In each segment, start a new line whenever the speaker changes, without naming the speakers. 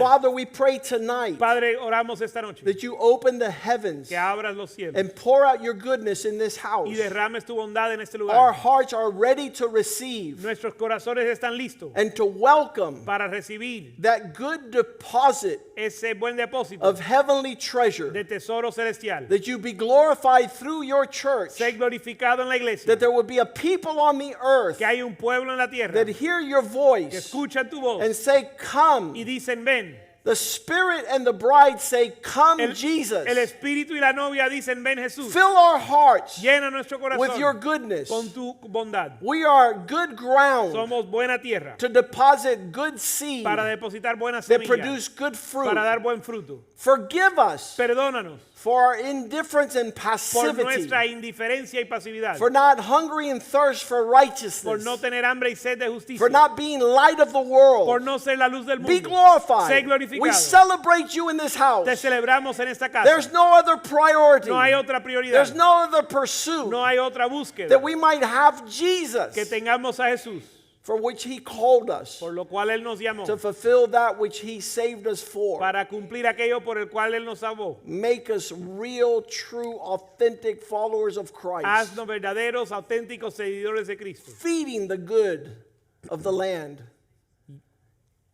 Father, we pray tonight
Padre, oramos esta noche
that you open the heavens
que abras los cielos
and pour out your goodness in this house.
y derrames tu bondad en este
Our
lugar.
hearts are ready to receive
Nuestros corazones están listos
and to welcome
para recibir
that good deposit
ese buen depósito
of heavenly treasure,
de tesoro celestial.
that you be glorified through your church,
Ser glorificado en la iglesia.
that there would be a people on the earth
Que hay un pueblo en la tierra
that hear your
que
voice
escuchan tu voz
and say, come.
y dicen ven.
The Spirit and the bride say, come, Jesus.
El espíritu y la novia dicen ven Jesús.
Fill our hearts
Llena nuestro
with your
corazón
goodness.
con tu bondad.
We are good ground
Somos buena tierra
to deposit good seed
para depositar buenas
that
semillas,
produce good fruit.
para dar buen fruto.
Forgive us
Perdónanos
for our indifference and
por
passivity,
nuestra indiferencia y pasividad,
for not hungry and thirst for
por
righteousness,
no tener hambre y sed de justicia,
for not being light of the
por
world.
no ser la luz del
Be
mundo.
glorified.
Sé glorificado.
We celebrate you in this house.
Te celebramos en esta casa.
There's no other priority.
No hay otra prioridad.
There's no other pursuit
No hay otra búsqueda
that we might have Jesus,
que tengamos a Jesús,
for which he called us,
por lo cual Él nos llamó,
to fulfill that which he saved us for.
para cumplir aquello por el cual Él nos salvó.
Make us real, true, authentic followers of Christ,
Haznos verdaderos, auténticos seguidores de Cristo,
feeding the good of the land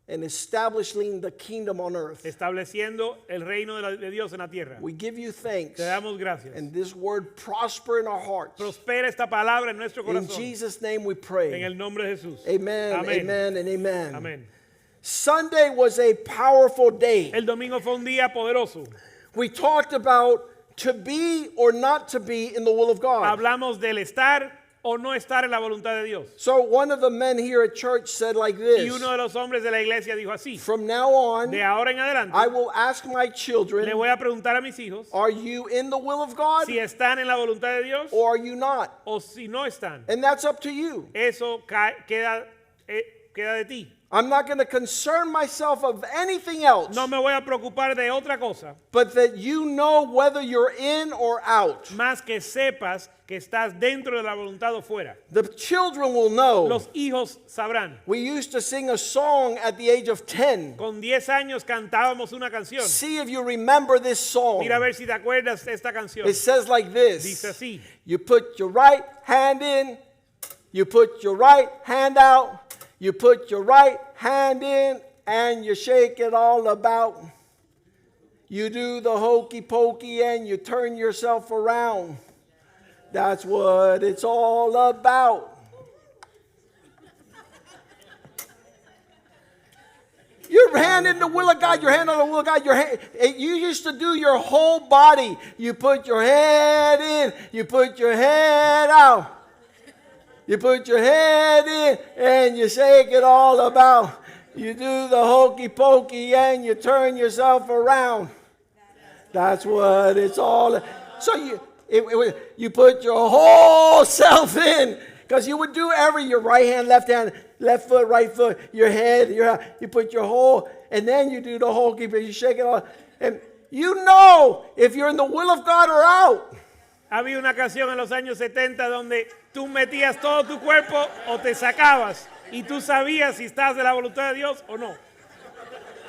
and establishing the kingdom on earth.
estableciendo el reino de Dios en la tierra.
We give you thanks,
Te damos gracias.
and this word prosper in our hearts.
Prospera esta palabra en nuestro
In
corazón.
Jesus' name we
En
pray.
el nombre de Jesús.
Amen,
Amén.
amen, and amen.
Amén.
Sunday was a powerful day.
El domingo fue un día poderoso.
We talked about to be or not to be in the will of God.
Hablamos del estar o no estar en la voluntad de Dios.
So one of the men here at church said like
Y
this:
uno de los hombres de la iglesia dijo así:
from now on,
de ahora en adelante,
I will ask my children,
le voy a preguntar a mis hijos
are you in the will of God
si están en la voluntad de Dios
or are you not?
o si no están.
And that's up to you.
Eso queda de ti.
I'm not going to concern myself of anything else,
No me voy a preocupar de otra cosa,
but that you know whether you're in or out.
más que sepas que estás dentro de la voluntad o fuera.
The children will know.
Los hijos sabrán.
We used to sing a song at the age of 10.
Con 10 años cantábamos una canción.
See if you remember this song.
Mira a ver si te acuerdas de esta canción.
It says like
Dice
this:
así:
you put your right hand in, you put your right hand out, you put your right hand in, and you shake it all about. You do the hokey pokey and you turn yourself around. That's what it's all about. Your hand in the will of God, your hand on the will of God, your hand. You used to do your whole body. You put your head in, you put your head out. You put your head in and you shake it all about. You do the hokey pokey and you turn yourself around. That's what it's all. So you put your whole self in, because you would do your right hand, left hand, left foot, right foot, your head, you put your whole, and then you do the hokey pokey, you shake it all, and you know if you're in the will of God or out.
Había una canción en los años 70 donde tú metías todo tu cuerpo o te sacabas y tú sabías si estás de la voluntad de Dios o no.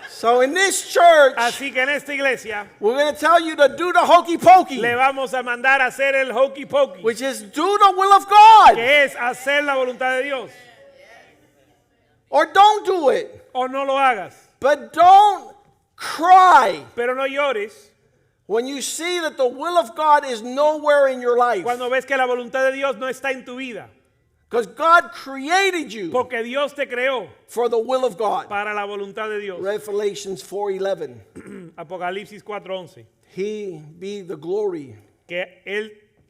So in this church,
Así que en esta iglesia
we're going to tell you to do the hokey pokey,
le vamos a mandar a hacer el hokey pokey,
which is do the will of God,
que es hacer la voluntad de Dios.
or don't do it.
O no lo hagas,
But don't cry
pero no llores
when you see that the will of God is nowhere in your life.
cuando ves que la voluntad de Dios no está en tu vida.
Because God created you
Porque Dios te creó
for the will of God.
para la voluntad de Dios.
Revelations 4:11.
Apocalipsis 4:11.
He be the glory.
Que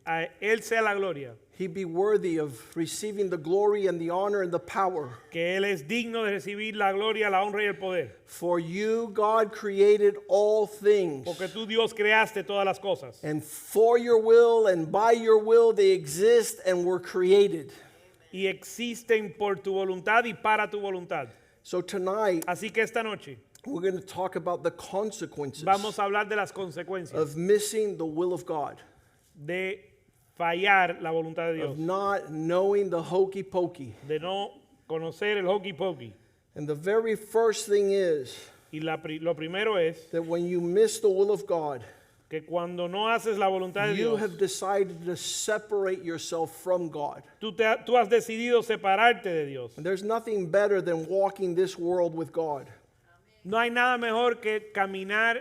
a él sea la gloria.
He be worthy of receiving the glory and the honor and the power.
Que Él es digno de recibir la gloria, la honra y el poder.
For you, God, created all things.
Porque tú, Dios, creaste todas las cosas.
And for your will and by your will they exist and were created.
Y existen por tu voluntad y para tu voluntad.
So tonight,
Así que esta noche
we're going to talk about the consequences
vamos a hablar de las consecuencias
of missing the will of God,
de fallar la voluntad de Dios,
of not knowing the hokey pokey.
de no conocer el hokey pokey.
And the very first thing is
Y lo primero es
that when you miss the will of God,
que cuando no haces la voluntad de
you
Dios,
have decided to separate yourself from God.
tú has decidido separarte de Dios.
And there's nothing better than walking this world with God.
No hay nada mejor que caminar,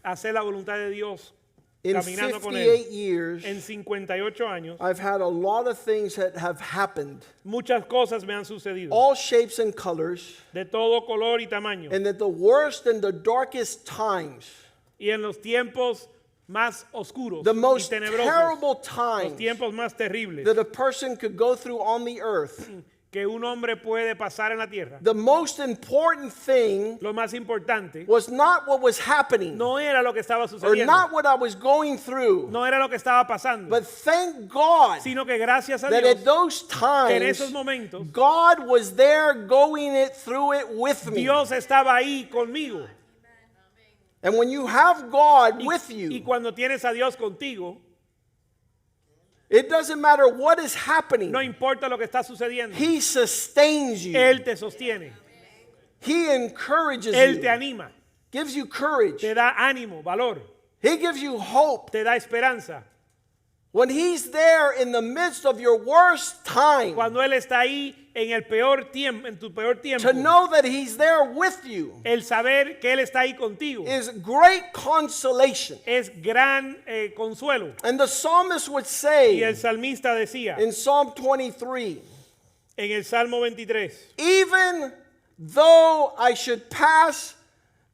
hacer la voluntad de Dios,
In
caminando con
58
Él.
years,
En 58 años,
I've had a lot of things that have happened,
muchas cosas me han sucedido,
all shapes and colors,
de todo color y tamaño.
and that the worst and the darkest times,
Y en los tiempos más oscuros
the
y
most
tenebrosos,
terrible
los
times
tiempos más terribles
that a person could go through on the earth,
que un hombre puede pasar en la tierra,
the most important thing
lo más importante
was not what was happening
no era lo que estaba
or
sucediendo,
not what I was going through,
no era lo que estaba pasando,
but thank God
sino que gracias a
that
Dios
at those
que en
times
esos momentos
God was there going it through it with me.
Dios estaba ahí conmigo.
And when you have God
Y,
with
y
you,
cuando tienes a Dios contigo,
it doesn't matter what is happening.
no importa lo que está sucediendo,
He sustains you.
Él te sostiene,
He encourages
Él te
you.
anima,
Gives you courage.
te da ánimo, valor,
He gives you hope.
te da esperanza.
When He's there in the midst of your worst time,
Cuando Él está ahí en el peor tiempo, en tu peor tiempo,
to know that He's there with you
el saber que Él está ahí contigo
is great consolation.
es gran consuelo.
And the psalmist would
Y el
say
salmista decía
in Psalm 23,
en el Salmo 23,
even though I should pass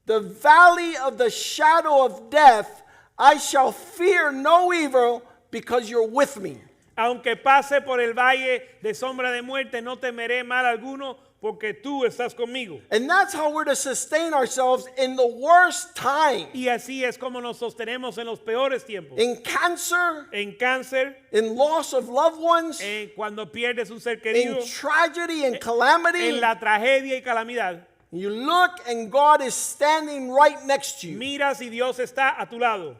the valley of the shadow of death, I shall fear no evil because you're with me.
aunque pase por el valle de sombra de muerte, no temeré mal alguno, porque tú estás conmigo.
And that's how we're to sustain ourselves in the worst time.
Y así es como nos sostenemos en los peores tiempos.
In cancer,
En cáncer,
in loss of loved ones,
cuando pierdes un ser querido,
in tragedy and calamity.
en la tragedia y calamidad,
You look and God is standing right next to you.
miras y Dios está a tu lado.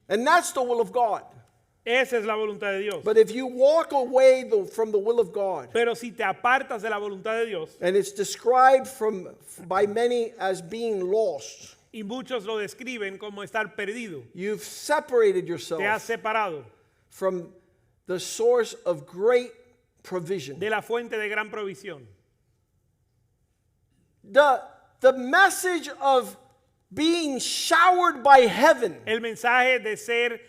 And that's the will of God.
Esa es la voluntad de Dios.
But if you walk away from the will of God,
Pero si te apartas de la voluntad de Dios,
and it's described by many as being lost,
y muchos lo describen como estar perdido,
you've separated
te has
yourself
separado
from the source of great provision.
de la fuente de gran provisión.
The message of being showered by heaven,
El mensaje de ser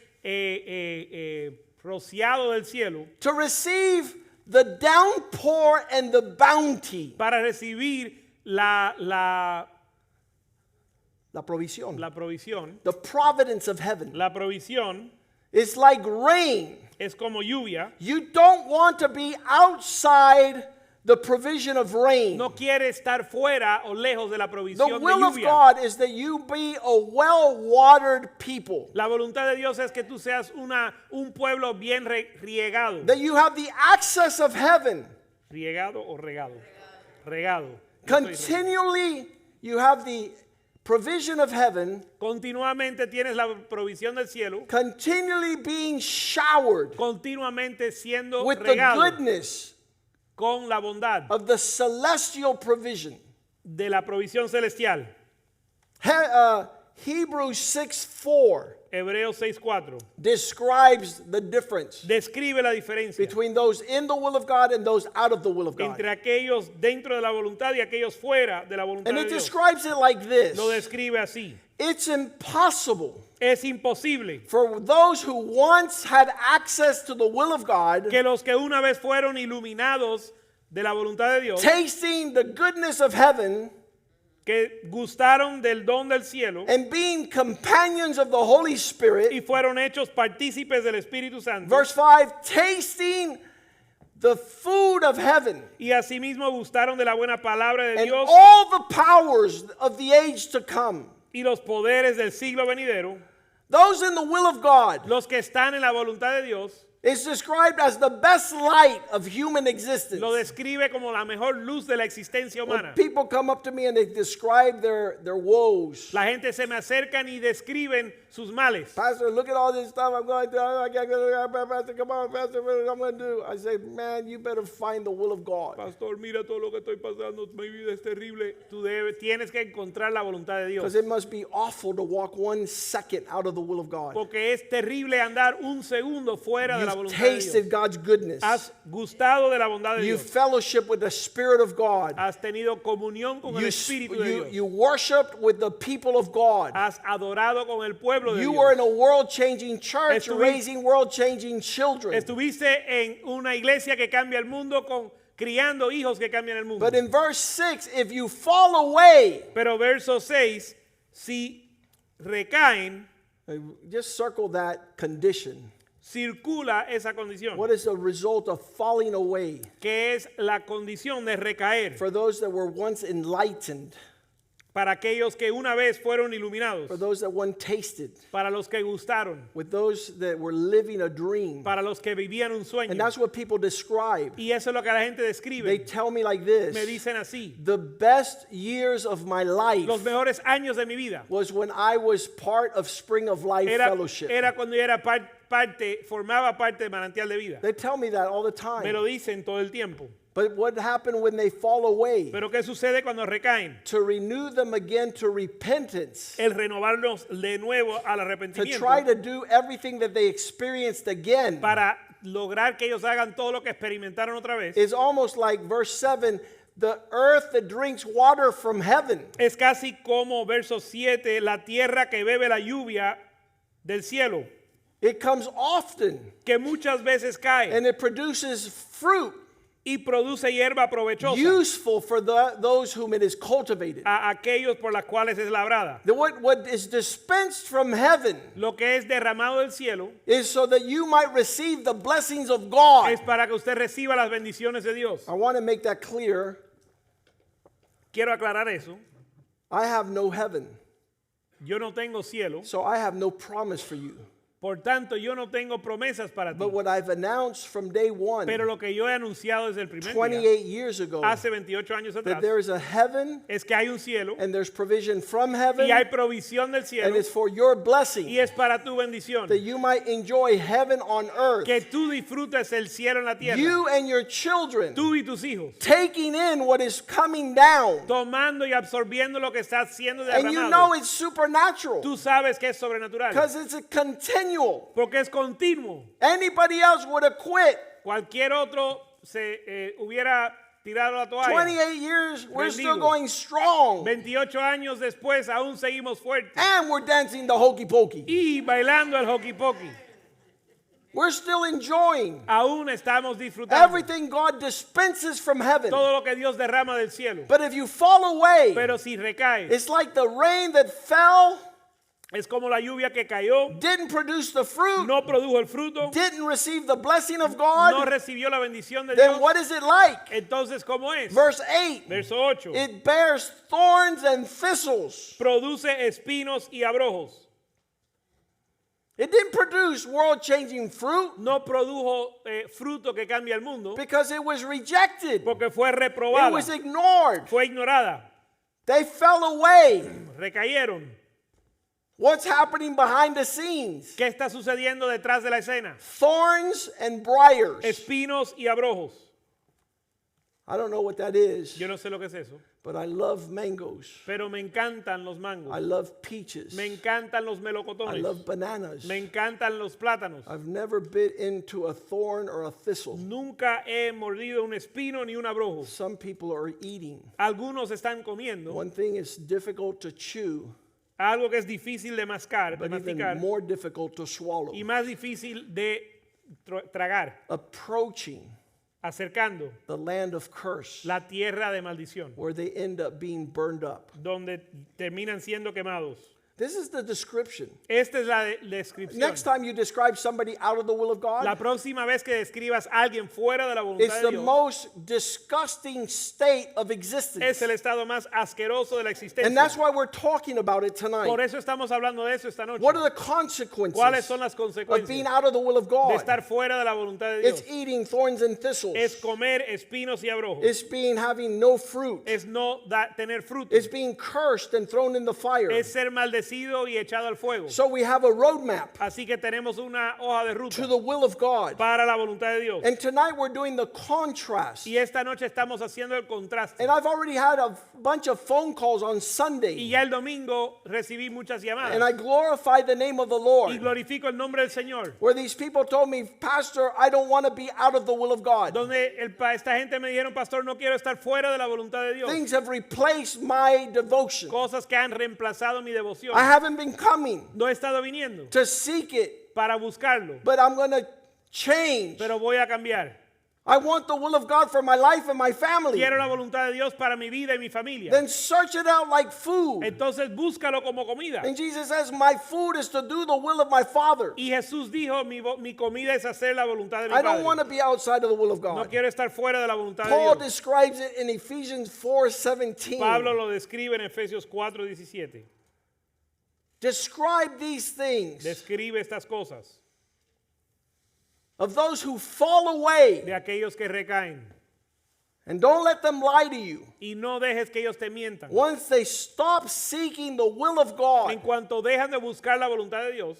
rociado del cielo
to receive the downpour and the bounty,
para recibir la
provisión,
provisión.
the providence of heaven.
La provisión
It's like rain.
es como lluvia.
You don't want to be outside the provision of rain.
No quiere estar fuera o lejos de la
The
provisión de
will of
lluvia.
God is that you be a well-watered people,
La voluntad de Dios es que tú seas un pueblo bien riegado.
that you have the access of heaven.
¿Riegado o regado? Regado.
Continually, you have the provision of heaven,
Continuamente tienes la provisión del cielo,
continually being showered
continuamente siendo
with the
regado
goodness
con la bondad
of the celestial provision.
de la provisión celestial.
Hebrews 6:4
Hebreos 6:4
describes the difference
describe la diferencia
between those in the will of God and those out of the will of God.
entre aquellos dentro de la voluntad y aquellos fuera de la voluntad
And
de
it
Dios.
describes it like this.
Lo describe así.
It's impossible
Es imposible
for those who once had access to the will of God,
que los que una vez fueron iluminados de la voluntad de Dios,
tasting the goodness of heaven
que gustaron del don del cielo
and being companions of the Holy
y
Spirit.
fueron hechos partícipes del Espíritu Santo,
Verse 5, tasting the food of heaven
y asimismo gustaron de la buena palabra de
and
Dios
all the powers of the age to come.
y los poderes del siglo venidero.
Those in the will of God
Los que están en la voluntad de Dios
It's described as the best light of human existence.
Lo describe como la mejor luz de la existencia
When
humana.
people come up to me and they describe their woes.
La gente se me acercan y describen sus males.
Pastor, look at all this stuff I'm going through. I can't go, Pastor, come on, Pastor, what am I going to do? I say, man, you better find the will of God.
Pastor, mira todo lo que estoy pasando, mi vida es terrible. Tienes que encontrar la voluntad de Dios.
Because it must be awful to walk 1 second out of the will of God.
Porque es terrible andar un segundo fuera de la
You've
voluntad de
tasted
Dios.
God's goodness.
Has gustado de la bondad de
You
Dios.
fellowship with the Spirit of God.
Has tenido comunión con el
You,
Espíritu de Dios.
you worshiped with the people of God.
Has adorado con el pueblo de
You
Dios.
were in a world-changing church raising world-changing children.
Estuviste en una iglesia que cambia el mundo criando hijos que cambian el mundo.
But in verse 6, if you fall away,
Pero verso 6, si recaen,
just circle that condition.
circula esa condición.
What is the result of falling away?
Que es la condición de recaer
For those that were once enlightened,
para aquellos que una vez fueron iluminados,
for those that once tasted,
para los que gustaron,
with those that were living a dream.
para los que vivían un
And
sueño.
that's what people describe.
Y eso es lo que la gente
They
describe.
tell me like
Me
this.
dicen así:
The best years of my life
los mejores años de mi vida
was when I was part of Spring of Life Fellowship.
era cuando yo era formaba parte del manantial de vida.
They tell me that all the
Me lo
time.
dicen todo el tiempo.
But what happened when they fall away?
Pero ¿qué sucede cuando recaen?
To renew them again to repentance.
El renovarlos de nuevo al
To
arrepentimiento
try to do everything that they experienced again.
para lograr que ellos hagan todo lo que experimentaron otra vez.
It's almost like verse 7, the earth that drinks water from heaven.
Es casi como verso 7, la tierra que bebe la lluvia del cielo,
It comes often
que muchas veces cae
and it produces fruit
y produce hierba provechosa
useful for those whom it is cultivated.
a aquellos por las cuales es labrada.
What is dispensed from heaven
Lo que es derramado del cielo
is so that you might receive the blessings of God.
es para que usted reciba las bendiciones de Dios.
I want to make that clear.
Quiero aclarar eso.
I have no heaven,
Yo no tengo cielo,
so I have no promise for you.
por tanto yo no tengo promesas para ti.
But what I've announced from day one,
Pero lo que yo he anunciado desde el primer día,
28 years ago,
hace 28 años
that
atrás,
there is a heaven
es que hay un cielo
and there's provision from heaven
y hay provisión del
and
cielo
it's for your
y
blessing
es para tu bendición.
that you might enjoy heaven on earth.
Que tú disfrutes el cielo en la tierra.
You and your children
Tú y tus hijos.
taking in what is coming down.
Tomando y absorbiendo lo que está siendo
And you
derramado.
know it's supernatural
Tú sabes que es sobrenatural.
because it's a continual.
Porque es continuo.
Anybody else would have quit.
Cualquier otro se hubiera tirado la toalla.
28 years, we're still
Rendido.
going strong.
28 años después aún seguimos fuertes.
And we're dancing the hokey pokey.
Y bailando el hockey pokey.
We're still enjoying
Aún estamos disfrutando
everything God dispenses from heaven.
todo lo que Dios derrama del cielo.
But if you fall away,
Pero si recae,
it's like the rain that fell,
es como la lluvia que cayó,
didn't produce the fruit,
no produjo el fruto,
didn't receive the blessing of
no
God.
recibió la bendición de
Then
Dios.
what is it like?
Entonces, ¿cómo es?
Verse 8,
Verso 8.
it bears thorns and thistles.
Produce espinos y abrojos.
It didn't produce world-changing fruit
No produjo fruto que cambia el mundo
because it was rejected.
porque fue
It
reprobada,
was ignored.
fue ignorada.
They fell away.
Recayeron.
What's happening behind the scenes?
¿Qué está sucediendo detrás de la escena?
Thorns and briars.
Espinos y abrojos.
I don't know what that is,
Yo no sé lo que es eso,
but I love mangoes.
pero me encantan los
I
mangos.
love peaches.
Me encantan los
I
melocotones.
love bananas.
Me encantan los plátanos.
I've never bit into a thorn or a thistle.
Nunca he mordido un espino ni un abrojo.
Some people are eating.
Algunos están comiendo
One thing is difficult to chew,
algo que es difícil de mascar, de
but even
masticar,
more difficult to swallow.
y más difícil de tragar,
Approaching
acercando
the land of curse,
la tierra de maldición,
where they end up being burned up.
donde terminan siendo quemados.
This is the description.
Esta es la descripción.
Next time you describe somebody out of the will of God,
La próxima vez que describas a alguien fuera de la
it's
voluntad
the
de Dios,
most disgusting state of existence.
es el estado más asqueroso de la existencia.
And that's why we're talking about it tonight.
Por eso estamos hablando de eso esta noche.
What are the
¿Cuáles
consequences
son las
of
consecuencias
being out of the will of
de
God?
estar fuera de la voluntad de Dios?
It's eating thorns and thistles.
Es comer espinos y abrojos.
It's being having no fruit.
Es no tener fruto.
It's being cursed and thrown in the fire.
Es ser maldecido y echado al fuego.
So we have a roadmap
Así que tenemos una hoja de
to
ruta
the will of God.
para la voluntad de Dios.
And tonight we're doing the contrast.
Y esta noche estamos haciendo el contraste.
And I've already had a bunch of phone calls on
Y
Sunday.
ya el domingo recibí muchas llamadas.
And I glorify the name of the
Y
Lord.
glorifico el nombre del Señor.
Where these people told me, Pastor, I don't want to be out of the will of God.
Donde esta gente me dijeron, pastor, no quiero estar fuera de la voluntad de Dios.
Things have replaced my devotion.
Cosas que han reemplazado mi devoción.
I haven't been coming
No he estado viniendo
to seek it,
para buscarlo,
but I'm going to change.
pero voy a cambiar.
I want the will of God for my life and my family.
Quiero la voluntad de Dios para mi vida y mi familia.
Then search it out like food.
Entonces búscalo como comida.
And Jesus says, my food is to do the will of my Father.
Y Jesús dijo, mi comida es hacer la voluntad de mi
I don't want
Padre.
to be outside of the will of
No
God.
quiero estar fuera de la voluntad de
Paul
Dios.
describes it in Ephesians 4:17.
Pablo lo describe en Efesios 4:17.
Describe these things
Describe estas cosas
of those who fall away,
de aquellos que recaen.
and don't let them lie to you.
Y no dejes que ellos te mientan.
Once they stop seeking the will of
En
God,
cuanto dejan de buscar la voluntad de Dios,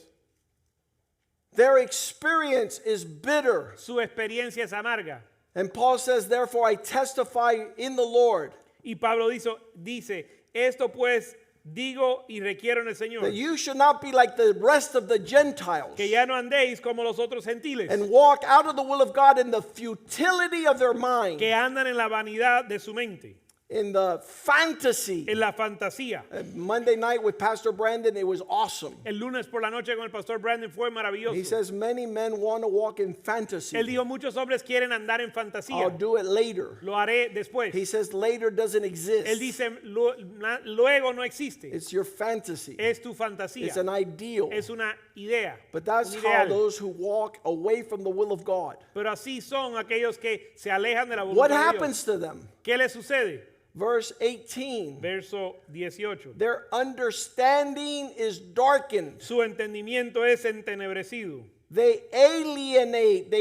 their experience is bitter.
su experiencia es amarga.
And Paul says, therefore I testify in the Lord
Y Pablo dice, esto pues digo y requiero en el Señor,
that you should not be like the rest of the Gentiles
que ya no andéis como los otros gentiles,
and walk out of the will of God in the futility of their mind,
que andan en la vanidad de su mente,
in the fantasy.
en la fantasía.
Monday night with Pastor Brandon, it was awesome.
El lunes por la noche con el pastor Brandon fue maravilloso.
He says many men want to walk in fantasy.
Él dijo, muchos hombres quieren andar en
I'll
fantasía.
do it later.
Lo haré después.
He says later doesn't
Él
exist.
dice, luego no existe.
It's your fantasy.
Es tu fantasía.
It's an ideal.
Es una idea.
But that's
un
how
ideal.
those who walk away from the will of God.
Pero así son aquellos que se alejan de la
What
voluntad de Dios.
happens to them?
¿Qué les sucede?
Verse 18.
Verso 18.
Their understanding is darkened.
Su entendimiento es entenebrecido.
They alienate.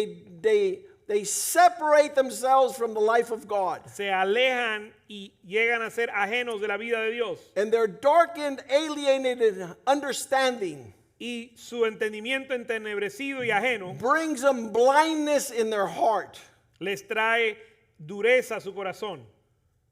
They separate themselves from the life of God.
Se alejan y llegan a ser ajenos de la vida de Dios.
And their darkened, alienated understanding
Y su entendimiento entenebrecido y ajeno
brings them blindness in their heart.
les trae dureza a su corazón.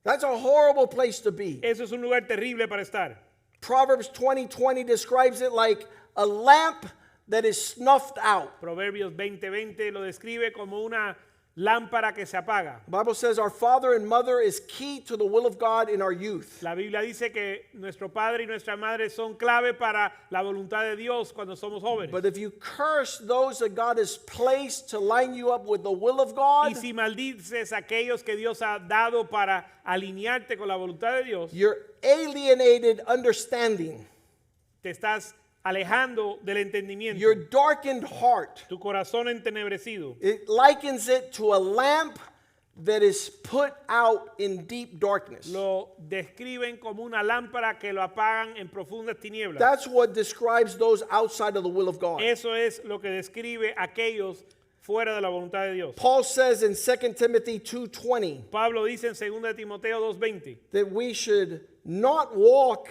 That's a horrible place to be.
Eso es un lugar terrible para estar.
Proverbs 20:20 describes it like a lamp that is snuffed out.
Proverbios 20:20 lo describe como una lámpara que se apaga.
The Bible says our father and mother is key to the will of God in our youth.
La Biblia dice que nuestro padre y nuestra madre son clave para la voluntad de Dios cuando somos jóvenes.
But if you curse those that God has placed to line you up with the will of God,
Y si maldices a aquellos que Dios ha dado para alinearte con la voluntad de Dios,
your alienated understanding,
te estás alejando del entendimiento.
your darkened heart,
Tu corazón entenebrecido.
it likens it to a lamp that is put out in deep darkness.
Lo describen como una lámpara que lo apagan en profundas tinieblas.
That's what describes those outside of the will of God.
Eso es lo que describe aquellos fuera de la voluntad de Dios.
Paul says in 2 Timothy 2:20
Pablo dice en 2 Timoteo 2:20
that we should not walk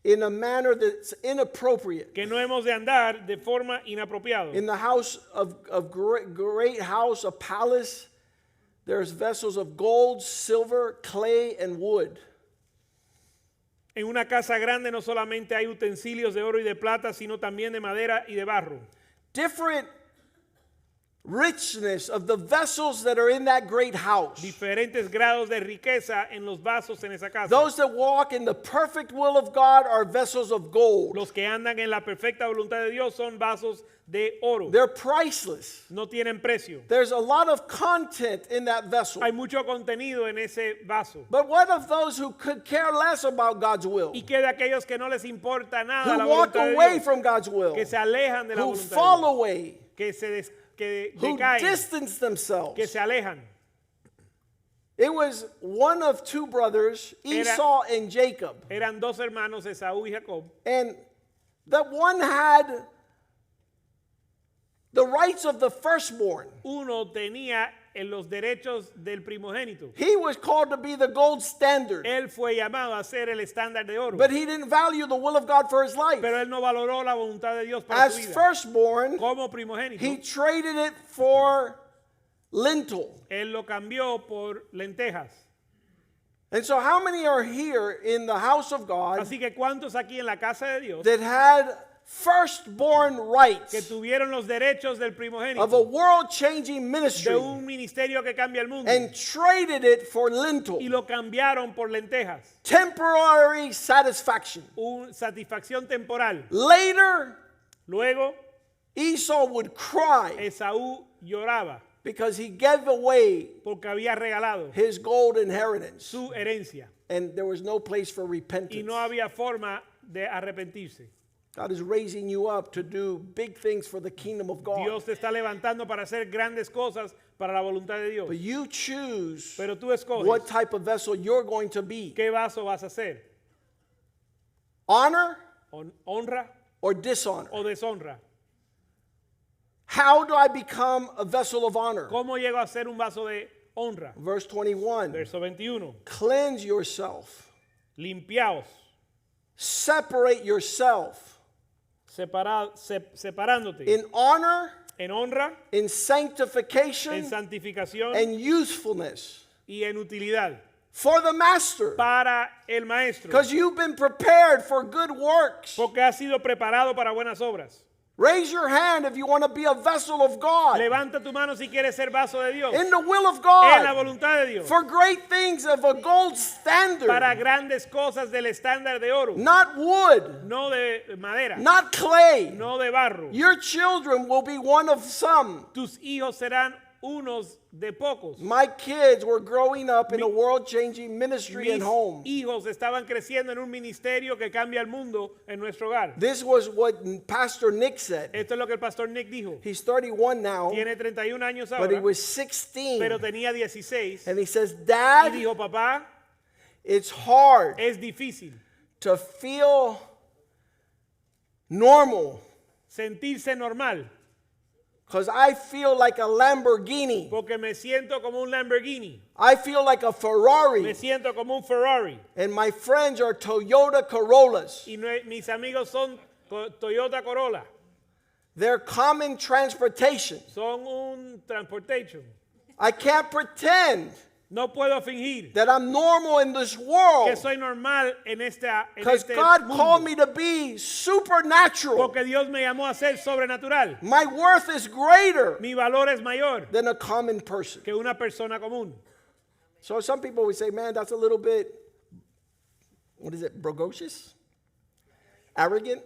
in a manner that's inappropriate.
que no hemos de andar de forma inapropiada.
In the house of great house, a palace, there's vessels of gold, silver, clay, and wood.
En una casa grande no solamente hay utensilios de oro y de plata, sino también de madera y de barro.
Different richness of the vessels that are in that great house.
Diferentes grados de riqueza en los vasos en esa casa.
Those that walk in the perfect will of God are vessels of gold.
Los que andan en la perfecta voluntad de Dios son vasos de oro.
They're priceless.
No tienen precio.
There's a lot of content in that vessel.
Hay mucho contenido en ese vaso.
But what of those who could care less about God's will?
Y que de aquellos que no les importa nada la
Who walk
voluntad de
away
Dios,
from God's will?
que se alejan de la
Who
voluntad
fall
de Dios,
away?
que
Who
decaen,
distance themselves?
que se alejan.
It was one of two brothers, Esau and Jacob.
Eran dos hermanos, Esaú y Jacob.
And that one had the rights of the firstborn.
Uno tenía en los derechos del primogénito.
He was called to be the gold standard.
Él fue llamado a ser el estándar de oro.
But he didn't value the will of God for his life.
Pero él no valoró la voluntad de Dios para
As
su vida.
firstborn,
Como primogénito,
he traded it for lentil.
él lo cambió por lentejas.
And so, how many are here in the house of God
Así que cuántos aquí en la casa de Dios
that had firstborn rights
que tuvieron los derechos del
of a
primogénito
world-changing
de
ministry
un ministerio que cambia el mundo
and traded it for lentil?
y lo cambiaron por lentejas?
Temporary satisfaction.
Una satisfacción temporal.
Later,
Luego
Esau would cry
Esaú lloraba
because he gave away
porque había regalado
his gold inheritance,
su herencia
and there was no place for
y
repentance.
no había forma de arrepentirse.
God is raising you up to do big things for the kingdom of God.
Dios te está levantando para hacer grandes cosas para la voluntad de Dios.
But you choose
Pero tú escoges
what type of vessel you're going to be.
qué vaso vas a hacer.
Honor
¿Honra
or dishonor?
o deshonra?
How do I become a vessel of honor?
¿Cómo llego a ser un vaso de honra?
Verse 21.
Verso 21.
Cleanse yourself.
Limpiaos,
Separate yourself
separándote
in honor,
en honra,
in
en
sanctification,
santificación
and usefulness
y en utilidad
for the master.
para el maestro.
Because you've been prepared for good works.
Porque has sido preparado para buenas obras.
Raise your hand if you want to be a vessel of God.
Levanta tu mano si quieres ser vaso de Dios.
In the will of
En la
God.
voluntad de Dios.
For great things of a gold
Para
standard.
grandes cosas del estándar de oro.
Not wood.
No de madera.
Not clay.
No de barro.
Your children will be one of some.
Tus hijos serán unos de pocos.
My kids were growing up in a world-changing ministry and
Mis
home.
hijos estaban creciendo en un ministerio que cambia el mundo en nuestro hogar.
This was what Pastor Nick said.
Esto es lo que el pastor Nick dijo.
He's 31 now,
Tiene 31 años
but he
ahora,
was 16.
pero tenía 16.
And he says,
Y
Dad,
dijo, papá,
it's hard
es difícil
to feel normal
sentirse normal
because I feel like a Lamborghini.
porque me siento como un Lamborghini.
I feel like a
Me
Ferrari.
siento como un Ferrari.
And my friends are Toyota Corollas.
Y mis amigos son Toyota Corolla.
They're common transportation.
Son un transportation.
I can't pretend
No puedo fingir
that I'm normal in this
que
world
soy normal en
because
este
God
mundo.
called me to be supernatural.
Porque Dios me llamó a ser sobrenatural.
My worth is greater
Mi valor es mayor
than a common person.
que una persona común.
So some people would say, man, that's a little bit, what is it, bragocious? Arrogant?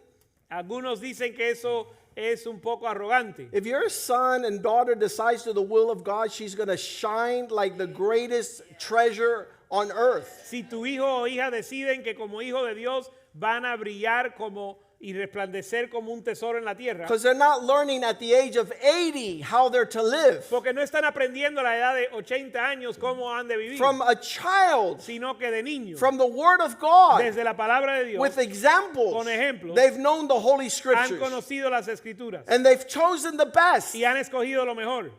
Algunos dicen que eso es un poco arrogante.
If your son and daughter decides to the will of God, she's going to shine like the greatest treasure on earth.
Si tu hijo o hija deciden que como hijo de Dios van a brillar como y resplandecer como un tesoro en la tierra,
Because they're not learning at the age of 80 how they're to live.
porque no están aprendiendo a la edad de 80 años cómo han de vivir,
From a child,
sino que de niños,
from the Word of God,
desde la palabra de Dios,
with examples,
con ejemplos,
they've known the Holy
han
Scriptures.
conocido las escrituras
And they've chosen the best.
y han escogido lo mejor.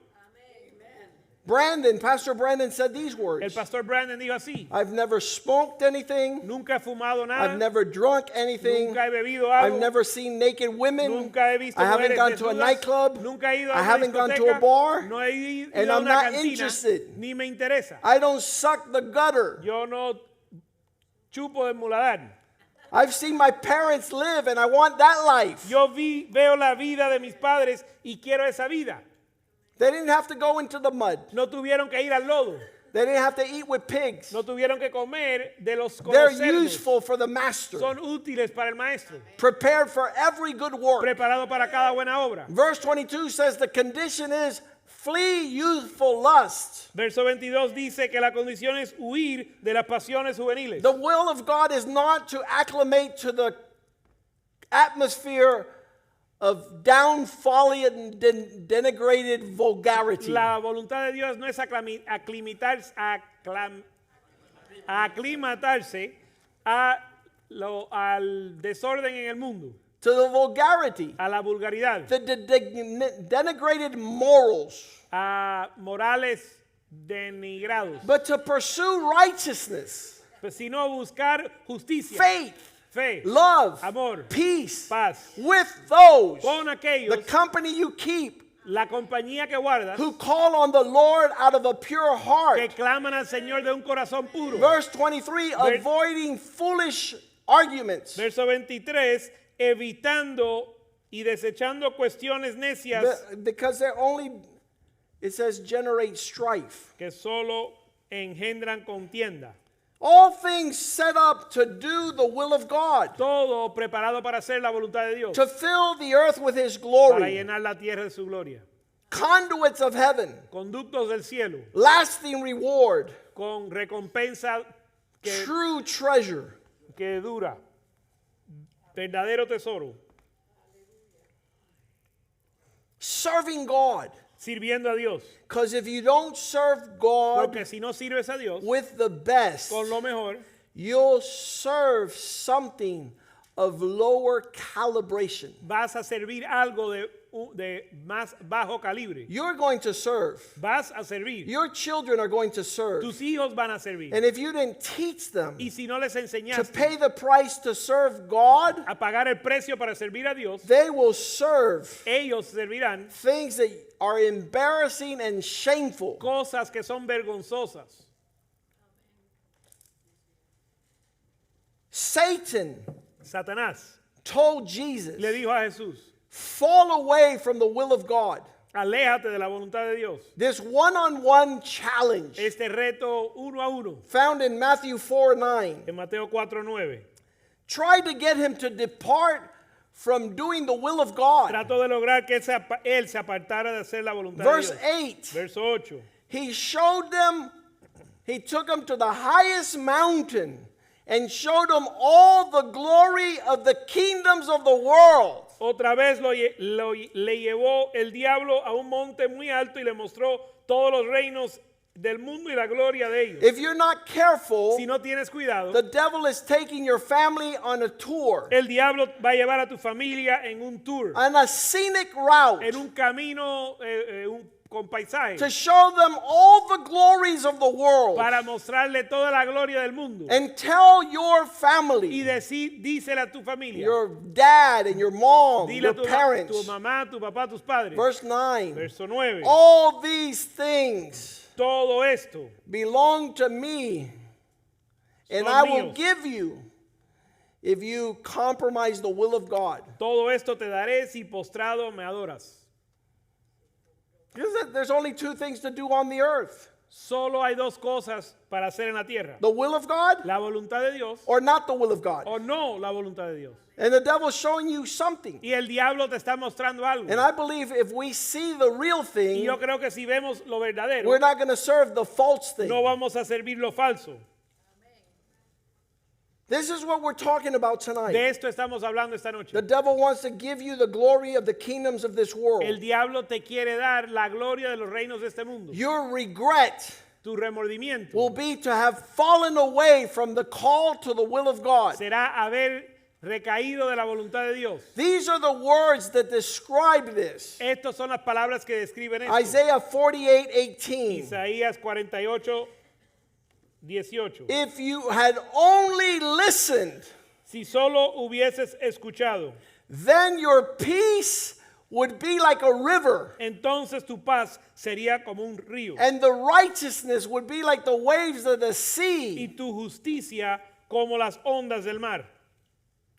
Pastor Brandon said these
El
words.
pastor Brandon dijo así:
I've never smoked anything.
nunca he fumado
I've
nada,
never drunk anything.
nunca he bebido
I've
algo,
never seen naked women.
nunca he visto
I haven't
mujeres
gone to a
desnudas,
nightclub.
nunca he ido a
I
una
haven't gone to a
discoteca,
bar.
no he ido
And
a
I'm
una
not
cantina,
interested.
ni me interesa.
I don't suck the gutter.
Yo no chupo del muladar.
I've seen my parents live and I want that life.
Yo veo la vida de mis padres y quiero esa vida.
They didn't have to go into the mud.
No tuvieron que ir al lodo.
They didn't have to eat with pigs.
No tuvieron que comer de los
They're
cerdos.
useful for the master,
Son útiles para el maestro.
prepared for every good work.
Preparado para cada buena obra.
Verse 22 says the condition is flee youthful lusts.
Verso 22 dice que la condición es huir de las pasiones juveniles.
The will of God is not to acclimate to the atmosphere of downfolly and denigrated vulgarity.
La voluntad de Dios no es aclimatarse al desorden en el mundo,
To the vulgarity,
a la vulgaridad,
the denigrated morals,
a morales denigrados,
but to pursue righteousness,
sino buscar justicia,
faith,
fe,
love,
amor,
peace
paz,
with those,
con
the
aquellos,
company you keep,
la compañía que guardas,
who call on the Lord out of a pure
que
heart.
claman al Señor de un corazón puro.
Verse 23, avoiding foolish arguments.
Verso 23, evitando y desechando cuestiones necias
Because they're only, it says, generate strife.
que solo engendran contienda.
All things set up to do the will of God,
Todo preparado para hacer la voluntad de Dios,
to fill the earth with His
para
glory,
llenar la tierra de su gloria.
conduits of heaven,
Conductos del cielo,
lasting reward,
con recompensa
true treasure.
que dura. Verdadero tesoro.
Serving God.
Sirviendo a Dios.
Because if you don't serve God
Porque si no sirves a Dios
with the best,
con lo mejor,
you'll serve something of lower calibration.
vas a servir algo de más bajo calibre.
You're going to serve.
Vas a servir.
Your children are going to serve.
Tus hijos van a servir.
And if you didn't teach them
Y si no les
to
enseñaste
pay the price to serve God,
a pagar el precio para servir a Dios,
they will serve
ellos servirán
things that are embarrassing and shameful.
cosas que son vergonzosas.
Satan
Satanás
told Jesus,
le dijo a Jesús,
fall away from the will of God.
aléjate de la voluntad de Dios.
This one-on-one challenge
Este reto uno a uno
found in Matthew 4:9
en Mateo 4:9
tried to get him to depart from doing the will of God.
trató de lograr que él se apartara de hacer la voluntad
Verse
de Dios.
8,
Verso 8.
he showed them, he took them to the highest mountain and showed them all the glory of the kingdoms of the world.
Otra vez le llevó el diablo a un monte muy alto y le mostró todos los reinos del mundo y la gloria de ellos.
If you're not careful,
Si no tienes cuidado,
the devil is taking your family on a tour,
el diablo va a llevar a tu familia en un tour,
on a scenic route,
en un camino con paisaje,
to show them all the glories of the world
para mostrarle toda la gloria del mundo.
and tell your
Y
family,
dísele a tu familia,
your dad and your mom,
dile
your
a tu
parents.
mamá, tu papá, tus padres.
Verse 9,
Verso 9.
all these things
Todo esto
belong to me, and
Son
I will
míos.
give you if you compromise the will of God.
Todo esto te daré si postrado me adoras.
There's only two things to do on the earth:
Solo hay dos cosas para hacer en la tierra.
the will of God
La voluntad de Dios
or not the will of God.
o no la voluntad de Dios.
And the devil's showing you something.
Y el diablo te está mostrando algo.
And I believe if we see the real
Y
thing,
yo creo que si vemos lo verdadero,
we're not going to serve the false thing.
no vamos a servir lo falso.
This is what we're talking about
De
tonight.
esto estamos hablando esta noche.
The devil wants to give you the glory of the kingdoms of this world.
El diablo te quiere dar la gloria de los reinos de este mundo.
Your regret
Tu remordimiento
will be to have fallen away from the call to the will of God.
será haber recaído de la voluntad de Dios.
These are the words that describe this.
Estas son las palabras que describen esto.
Isaiah 48:18.
Isaías 48, 18.
If you had only listened,
Si solo hubieses escuchado,
then your peace would be like a river,
entonces tu paz sería como un río
and the righteousness would be like the waves of the
y
sea.
tu justicia como las ondas del mar.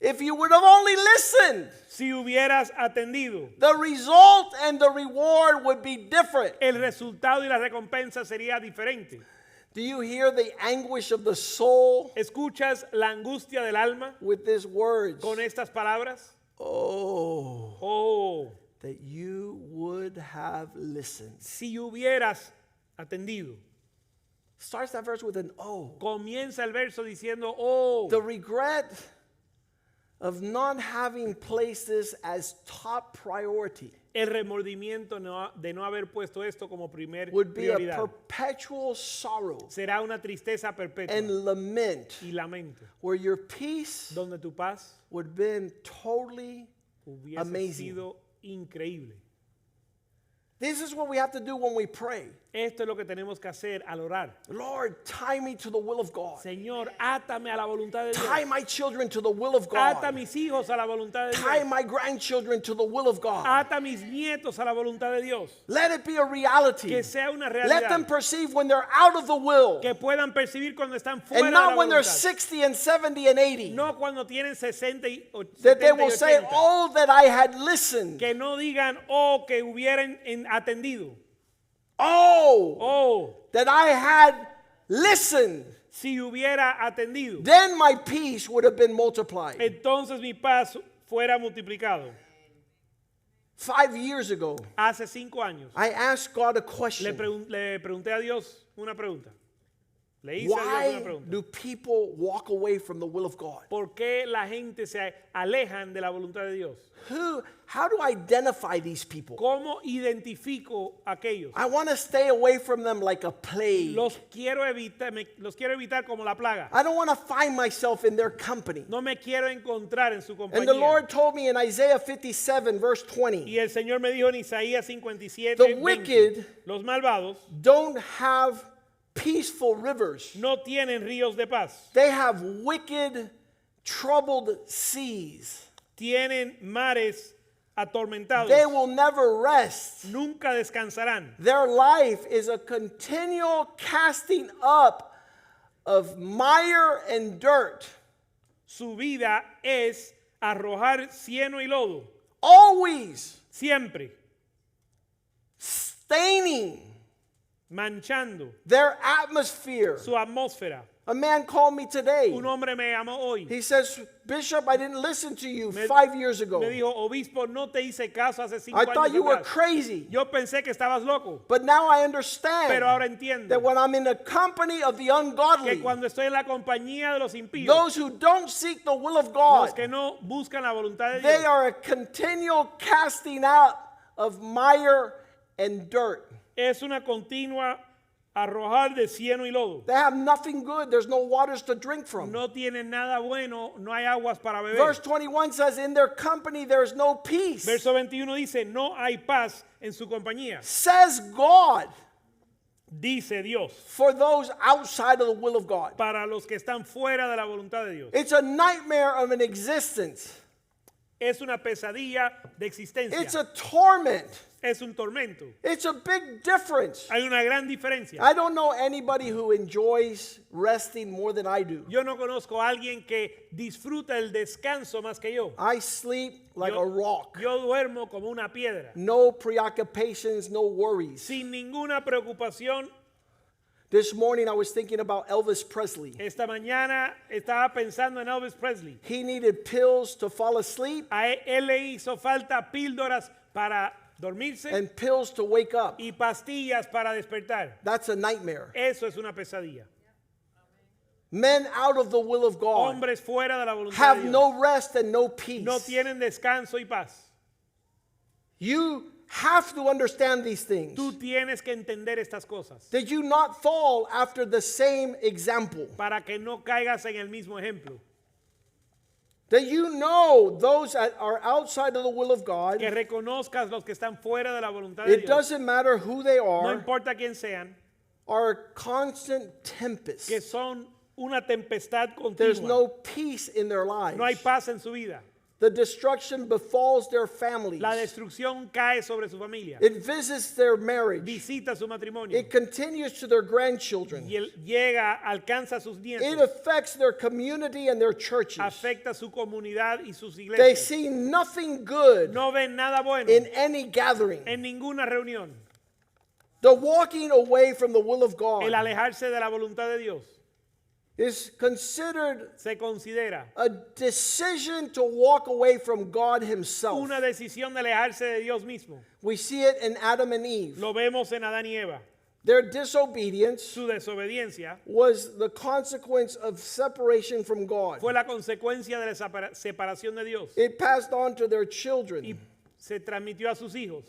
If you would have only listened,
Si hubieras atendido,
the result and the reward would be different.
el resultado y la recompensa sería diferente.
Do you hear the anguish of the soul
¿Escuchas la angustia del alma
with these words?
con estas palabras?
Oh,
Oh,
that you would have listened.
si hubieras atendido.
Starts that verse with an oh.
Comienza el verso diciendo, oh,
The regret of not having placed this as top priority
el remordimiento de no haber puesto esto como primer
would be a
prioridad.
perpetual sorrow
Será una tristeza perpetua
and lament
y lamento,
where your peace
donde tu paz
would have been totally
hubiese
amazing.
sido increíble.
This is what we have to do when we pray.
Esto es lo que tenemos que hacer al orar.
Lord, tie me to the will of God.
Señor, átame a la voluntad de
Tie
Dios.
my children to the will of
Ata
God.
mis hijos a la voluntad de
Tie
Dios.
my grandchildren to the will of God.
Ata mis nietos a la voluntad de Dios.
Let it be a reality.
Que sea una
Let them
realidad.
perceive when they're out of the will
Que puedan percibir cuando están fuera
and
de la
not when they're
voluntad.
60 and 70 and 80.
No cuando tienen 60 y 70
That they
y
will say,
80.
oh, that I had listened.
Que no digan, oh, que hubieran atendido.
Oh,
Oh,
that I had listened.
si hubiera atendido.
Then my peace would have been multiplied.
Entonces mi paz fuera multiplicado.
5 years ago,
Hace 5 años
I asked God a
le
question.
pregunté a Dios una pregunta. Le hice a Dios una
Why
pregunta.
do people walk away from the will of God?
¿Por qué la gente se alejan de la voluntad de Dios?
How do I identify these people?
¿Cómo identifico a aquellos?
I want to stay away from them like a plague.
Los quiero evitar como la plaga.
I don't want to find myself in their company.
No me quiero encontrar en su
And the
compañía.
Lord told me in Isaiah 57, verse 20,
Y el Señor me dijo en Isaías 57,
The
20,
wicked
los malvados
don't have peaceful rivers.
no tienen ríos de paz.
They have wicked, troubled seas.
Tienen mares atormentados.
They will never rest.
Nunca descansarán.
Their life is a continual casting up of mire and dirt.
Su vida es arrojar cieno y lodo.
Always
Siempre
staining
manchando
their atmosphere.
su atmósfera.
A man called me today.
Un hombre me llamó hoy.
He says, Bishop, I didn't listen to you
Me-
5 years ago.
Me dijo, obispo, no te hice caso hace 5
I
años
thought you were
atrás.
crazy.
Yo pensé que estabas loco,
But now I understand
pero ahora entiendo
that when I'm in the company of the
que
ungodly,
cuando estoy en la compañía de los impíos,
those who don't seek the will of
los
God,
que no buscan la voluntad de
they
Dios,
are a continual casting out of mire and dirt.
es una continua arrojar de cieno y lodo.
They have nothing good. There's no waters to drink from.
No tienen nada bueno, no hay aguas para beber.
Verse 21 says, in their company there is no peace.
Verso 21 dice, no hay paz en su compañía,
Says God,
dice Dios,
for those outside of the will of God.
para los que están fuera de la voluntad de Dios.
It's a nightmare of an existence.
Es una pesadilla de existencia.
It's a torment.
Es un tormento.
It's a big difference.
Hay una gran diferencia.
I don't know anybody who enjoys resting more than I do.
Yo no conozco a alguien que disfruta el descanso más que yo.
I sleep like a rock.
Yo duermo como una piedra,
No preoccupations, no worries.
sin ninguna preocupación.
This morning I was thinking about Elvis Presley.
Esta mañana estaba pensando en Elvis Presley.
He needed pills to fall asleep
A él le hizo falta píldoras para dormirse
and pills to wake up.
y pastillas para despertar.
That's a nightmare.
Eso es una pesadilla.
Men out of the will of God
Hombres fuera de la voluntad de
have
Dios
no rest and no peace.
no tienen descanso y paz.
You have to understand these things.
Tú tienes que entender estas cosas
Did you not fall after the same example?
para que no caigas en el mismo ejemplo.
That you know those that are outside of the will of God,
Que reconozcas los que están fuera de la voluntad de
it
Dios.
doesn't matter who they
No
are
importa quién sean,
a constant tempest.
que son una tempestad
There's
continua.
no peace in their lives.
No hay paz en su vida.
The destruction befalls their families.
La destrucción cae sobre su familia.
It visits their marriage.
Visita su matrimonio.
It continues to their grandchildren.
Y él llega, alcanza a sus
It
nietos.
affects their community and their churches.
Afecta su comunidad y sus
They
iglesias.
see nothing good
No ven nada bueno
in any gathering.
en ninguna reunión.
The walking away from the will of God
El alejarse de la voluntad de Dios
is considered
se considera
a decision to walk away from God Himself.
una decisión de alejarse de Dios mismo.
We see it in Adam and Eve.
Lo vemos en Adán y Eva.
Their disobedience
Su desobediencia
was the consequence of separation from God.
fue la consecuencia de la separación de Dios
It passed on to their
y
children.
se transmitió a sus hijos.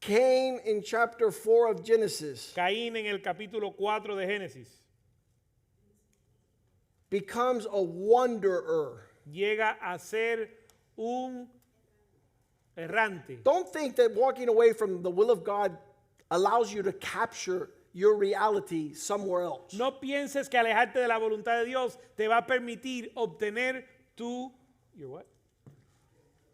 Cain in chapter 4 of Genesis
Caín en el capítulo 4 de Génesis
becomes a wanderer.
llega a ser un errante.
Don't think that walking away from the will of God allows you to capture your reality somewhere else.
No pienses que alejarte de la voluntad de Dios te va a permitir obtener your what?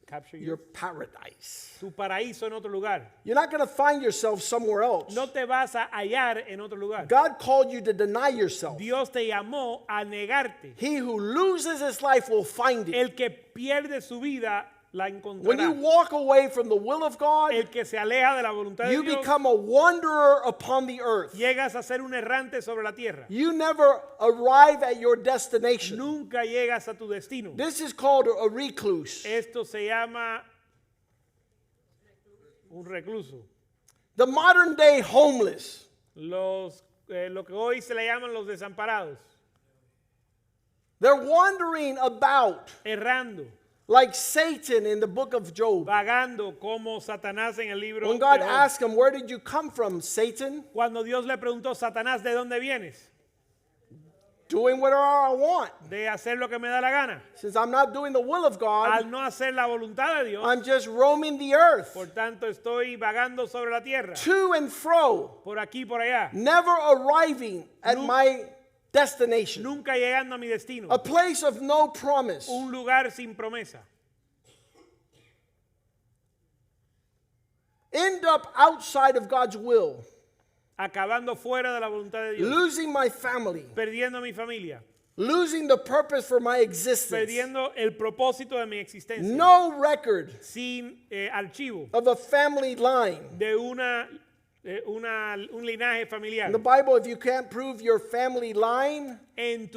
Capture
Your paradise.
tu paraíso en otro lugar.
You're not going to find yourself somewhere else.
No te vas a hallar en otro lugar.
God called you to deny yourself.
Dios te llamó a negarte.
He who loses his life will find it.
El que pierde su vida la
When you
encontrará.
walk away from the will of God,
El que se aleja de la voluntad de
you
Dios,
become a wanderer upon the earth.
llegas a ser un errante sobre la tierra.
You never arrive at your destination.
Nunca llegas a tu destino.
This is called a recluse.
Esto se llama un recluso.
The modern day homeless.
Lo que hoy se le llaman los desamparados.
They're wandering about
Errando,
like Satan in the book of Job.
vagando como Satanás en el libro
When
de
God
Job.
asked him, "Where did you come from, Satan?"
Cuando Dios le preguntó, Satanás, ¿de dónde vienes?
Doing whatever I want.
De hacer lo que me da la gana.
Since I'm not doing the will of God,
Al no hacer la voluntad de Dios,
I'm just roaming the earth
por tanto estoy vagando sobre la tierra,
to and fro,
por aquí y por allá,
never arriving at my destination.
nunca llegando a mi destino,
A place of no promise.
un lugar sin promesa.
End up outside of God's will.
Acabando fuera de la voluntad de Dios,
Losing my family.
perdiendo mi familia,
Losing the purpose for my existence.
perdiendo el propósito de mi existencia,
No record
sin archivo
of a family line.
de un linaje familiar.
In the Bible, if you can't prove your family line,
En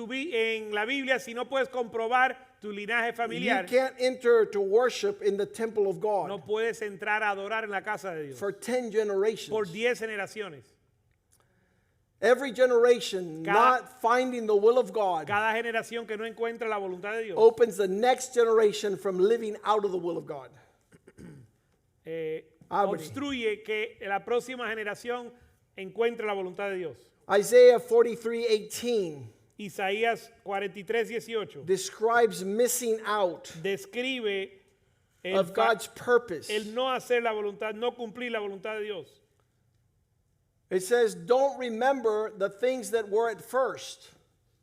la Biblia, si no puedes comprobar tu linaje
you
familiar,
can't enter to worship in the temple of God
no puedes entrar a adorar en la casa de Dios
for 10
por
generations.
10 generaciones.
Every generation not finding the will of God
Cada generación que no encuentra la voluntad de Dios
opens the next generation from living out of the will of God. Abre.
obstruye que la próxima generación encuentre la voluntad de Dios.
Isaiah 43:18
Isaías 43:18
describes missing out
describe el,
of God's purpose.
el no hacer la voluntad, no cumplir la voluntad de Dios.
It says, don't remember the things that were at first.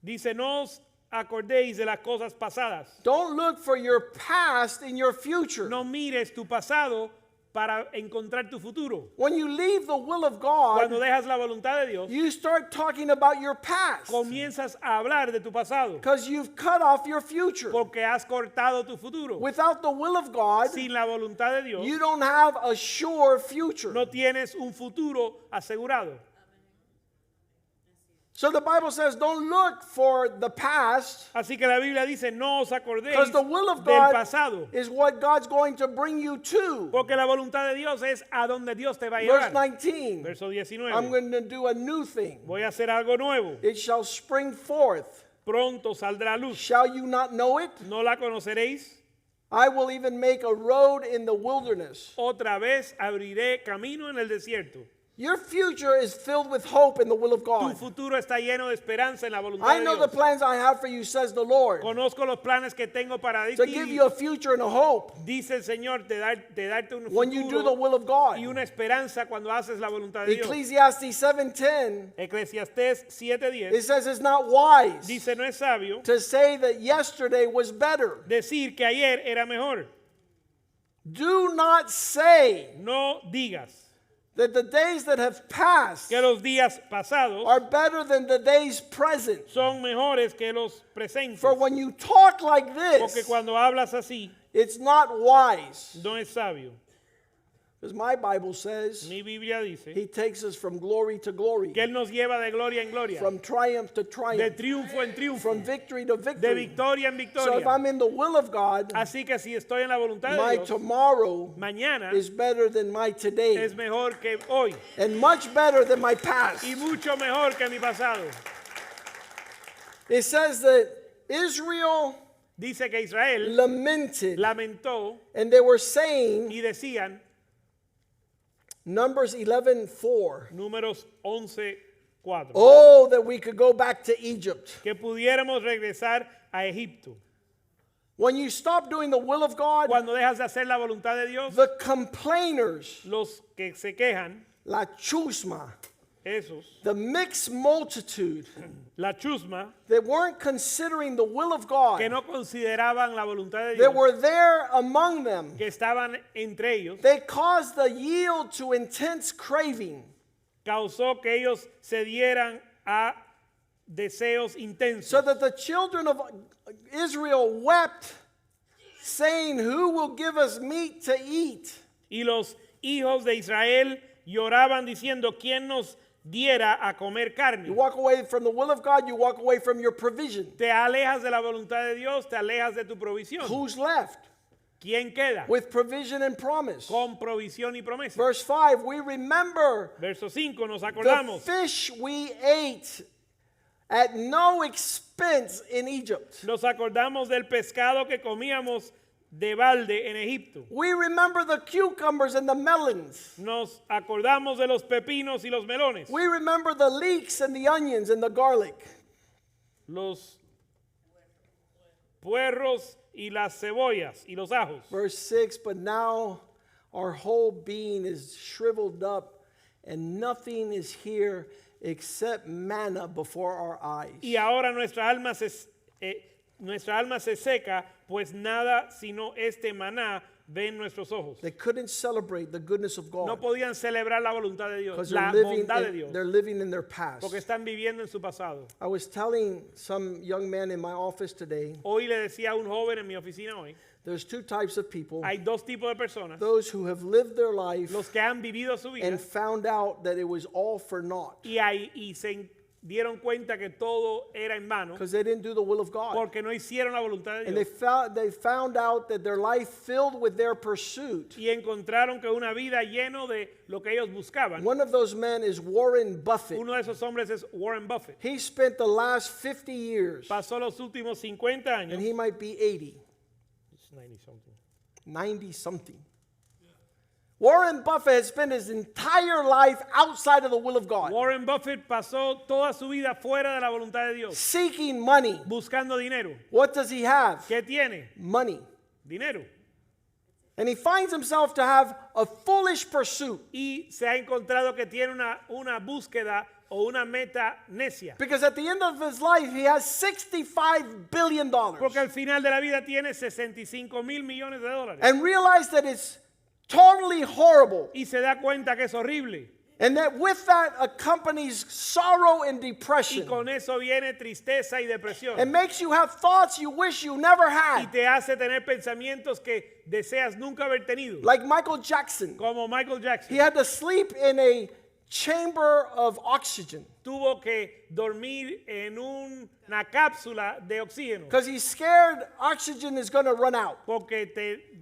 Dice, no os acordéis de las cosas pasadas.
Don't look for your past in your future.
No mires tu pasado para encontrar tu futuro.
When you leave the will of
Cuando
God,
dejas la voluntad de Dios,
you start talking about your past
comienzas a hablar de tu pasado
because you've cut off your future.
porque has cortado tu futuro.
Without the will of God,
Sin la voluntad de Dios,
you don't have a sure future.
no tienes un futuro asegurado.
So the Bible says, don't look for the past
Así que la Biblia dice, no os acordéis
because the will of
del
God
pasado,
is what God's going to bring you to.
porque la voluntad de Dios es a donde Dios te va a
Verse
llevar.
19,
Verso
I'm
19.
going to do a new thing.
Voy a hacer algo nuevo.
It shall spring forth.
Pronto saldrá luz.
Shall you not know it?
¿No la conoceréis?
I will even make a road in the wilderness
Otra vez abriré camino en el desierto
Your future is filled with hope in the will of
Tu
God.
futuro está lleno de esperanza en la voluntad
I
de
know the
Dios.
plans I have for you, says the Lord,
Conozco los planes que tengo para
to give you a future and a hope
dice el Señor, de darte un
when you do the
futuro
will of God.
y una esperanza cuando haces la voluntad de Dios.
Ecclesiastes 7:10,
Eclesiastés 7:10
it says it's not wise
dice, no es sabio
to say that yesterday was better.
decir que ayer era mejor.
Do not say
No digas
that the days that have passed
que los días pasados
are better than the days present.
son mejores que los presentes.
For when you talk like
Porque
this,
cuando hablas así,
it's not wise.
no es sabio.
Because my Bible says
Mi Biblia dice
He takes us from glory to glory,
que Él nos lleva de gloria en gloria,
from triumph to
de
triumph,
triunfo en triunfo,
from victory to
de
victory.
victoria en
So if
victoria.
I'm in the will of God,
Así que si estoy en la voluntad de
my
Dios,
tomorrow
mañana
is better than my today,
es mejor que hoy
and much better than my past.
y mucho mejor que mi pasado.
It says that Israel
Dice que Israel
lamented,
lamentó
and they were saying,
y decían,
Numbers 11:4,
números 11:4,
oh, that we could go back to Egypt.
que pudiéramos regresar a Egipto.
When you stop doing the will of God,
Cuando dejas de hacer la voluntad de Dios,
the complainers,
los que se quejan,
la chusma,
esos,
the mixed multitude,
la chusma,
they weren't considering the will of God.
que no consideraban la voluntad de
They
Dios,
were there among them.
que estaban entre ellos,
They caused the yield to intense craving.
causó que ellos se dieran a deseos intensos.
So that the children of Israel wept, saying, who will give us meat to eat?
Y los hijos de Israel lloraban diciendo, ¿quién nos diera a comer carne?
You walk away from the will of God, you walk away from your provision.
Te alejas de la voluntad de Dios, te alejas de tu provisión.
Who's left
¿Quién queda?
with provision and promise?
Con provisión y promesa.
Verse 5, we remember
Verso 5, nos
the
acordamos
fish we ate at no expense in Egypt.
Nos acordamos del pescado que comíamos de balde en Egipto.
We remember the cucumbers and the melons.
Nos acordamos de los pepinos y los melones.
We remember the leeks and the onions and the garlic.
Los puerros y las cebollas y los ajos.
Verse 6, but now our whole being is shriveled up, and nothing is here except manna before our eyes.
Y ahora nuestra alma se seca, pues nada sino este maná ven nuestros ojos.
They couldn't celebrate the goodness of
No
God
podían celebrar la voluntad de Dios,
because
la bondad de Dios,
they're living in their past.
porque están viviendo en su pasado.
I was telling some young man in my office today,
Hoy le decía a un joven en mi oficina hoy,
there's two types of people.
hay dos tipos de personas,
Those who have lived their life
los que han vivido su vida
and found out that it was all for naught
y se dieron cuenta que todo era en vano
because they didn't do the will of God.
porque no hicieron la voluntad de
And
Dios.
they found out that their life filled with their pursuit.
Y encontraron que una vida lleno de lo que ellos buscaban.
One of those men is Warren Buffett.
Uno de esos hombres es Warren Buffett.
He spent the last 50 years,
Pasó los últimos 50 años.
and he might be 80,
It's 90 something.
90 something. Warren Buffett has spent his entire life outside of the will of God,
Warren Buffett pasó toda su vida fuera de la voluntad de Dios,
seeking money.
buscando dinero.
What does he have?
¿Qué tiene?
Money.
Dinero.
And he finds himself to have a foolish pursuit
Y se ha encontrado que tiene una búsqueda o una meta necia.
because at the end of his life, he has $65 billion
Porque al final de la vida tiene 65 mil millones de dólares.
and realized that it's totally horrible.
Y se da cuenta que es horrible.
And that with that accompanies sorrow and
Y
depression.
con eso viene tristeza y depresión.
It makes you have thoughts you wish you never
Y
had.
te hace tener pensamientos que deseas nunca haber tenido.
Like Michael Jackson.
Como Michael Jackson.
He had to sleep in a chamber of oxygen.
tuvo que dormir en una cápsula de oxígeno
because he's scared oxygen is going to run out.
porque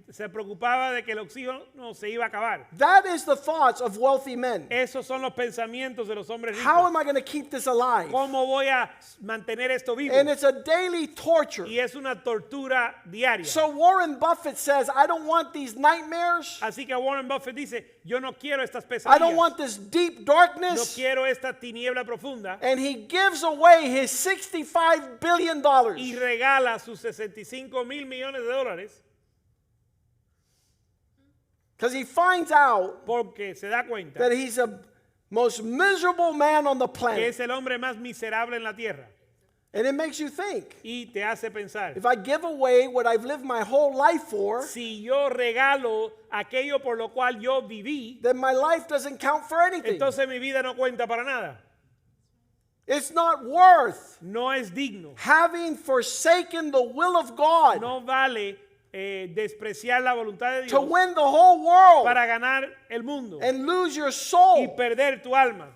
se preocupaba de que el oxígeno se iba a acabar.
That is the thoughts of wealthy men.
Esos son los pensamientos de los hombres
How
ricos.
am I going to keep this alive?
¿Cómo voy a mantener esto vivo?
And it's a daily torture.
Y es una tortura diaria.
So Warren Buffett says, I don't want these nightmares.
Así que Warren Buffett dice, yo no quiero estas
I don't
pesadillas,
want this deep
no
darkness.
quiero esta tiniebla profunda,
And he gives away his $65 billion.
y regala sus 65 mil millones de dólares
Because he finds out
porque se da cuenta
that he's the most miserable man on the
que
planet.
es el hombre más miserable en la tierra.
And it makes you think,
Y te hace pensar,
if I give away what I've lived my whole life for,
si yo regalo aquello por lo cual yo viví,
then my life doesn't count for anything.
entonces mi vida no cuenta para nada.
It's not worth
No es digno.
having forsaken the will of God
No vale despreciar la voluntad de
to
Dios
win the whole world
para ganar el mundo
and lose your
y
soul.
perder tu alma.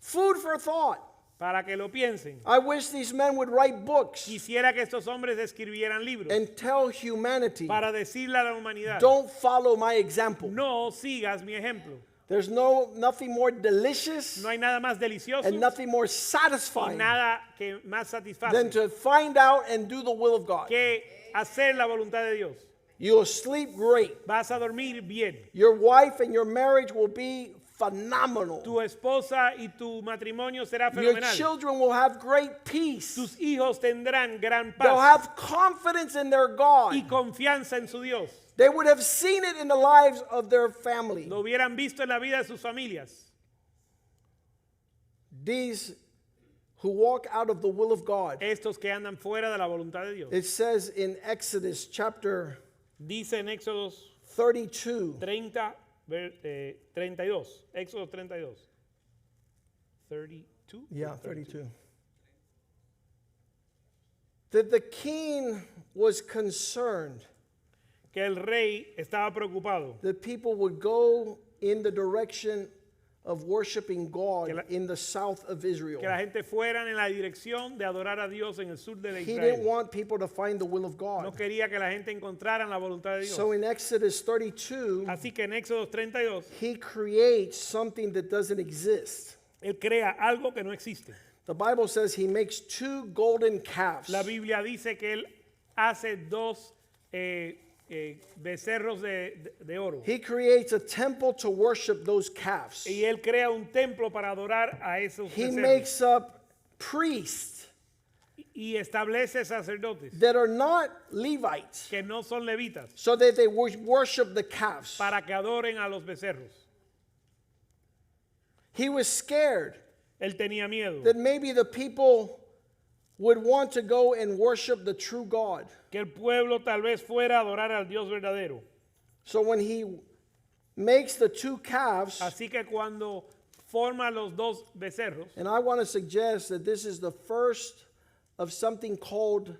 Food for thought.
Para que lo piensen.
I wish these men would write books
Quisiera que estos hombres escribieran libros
and tell humanity,
para decirle a la humanidad,
don't follow my example.
no sigas mi ejemplo.
There's nothing more delicious
No hay nada más delicioso
and nothing more
y
satisfying
nada que más
than
satisface
to find out and do the will of God.
que hacer la voluntad de Dios.
You'll sleep great.
Vas a dormir bien.
Your wife and your marriage will be phenomenal.
Tu esposa y tu matrimonio será
Your
fenomenal.
children will have great peace.
Tus hijos tendrán gran
They'll
paz
have confidence in their God.
y confianza en su Dios.
They would have seen it in the lives of their family.
Lo hubieran visto en la vida de sus familias.
These who walk out of the will of God.
Estos que andan fuera de la voluntad de Dios.
It says in Exodus chapter
Dice en Éxodo
32,
32. Éxodo 32. 32?
yeah, 32, that the king was concerned
Que el rey estaba preocupado
that people would go in the direction of worshiping God
Que la-
in the south of Israel.
que la gente fueran en la dirección de adorar a Dios en el sur de
He didn't
Israel.
want people to find the will of
No
God.
quería que la gente encontrara la voluntad de Dios.
So in Exodus 32,
Así que en Éxodo 32,
he creates something that doesn't exist.
él crea algo que no existe.
The Bible says he makes two golden calves.
La Biblia dice que él hace dos becerros de oro.
He creates a temple to worship those calves.
Y él crea un templo para adorar a esos
He
becerros.
makes up priests
Y establece sacerdotes
that are not Levites
que no son levitas
so that they worship the calves.
para que adoren a los becerros.
He was scared
Él tenía miedo
that maybe the people would want to go and worship the true God.
que el pueblo tal vez fuera a adorar al Dios verdadero.
So when he makes the two calves,
Así que cuando forma los dos becerros,
and I want to suggest that this is the first of something called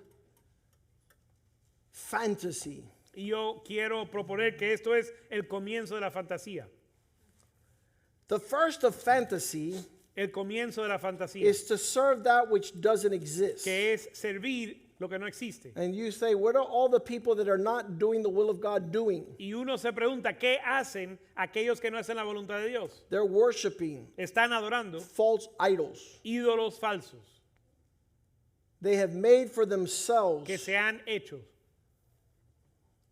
fantasy.
y yo quiero proponer que esto es el comienzo de la fantasía.
The first of fantasy
El comienzo de la fantasía,
is to serve that which doesn't exist.
que es servir lo que no existe.
And you say, what are all the people that are not doing the will of God doing?
Y uno se pregunta, ¿qué hacen aquellos que no hacen la voluntad de Dios?
They're worshiping
Están adorando
false idols.
ídolos falsos
They have made for themselves
que se han hecho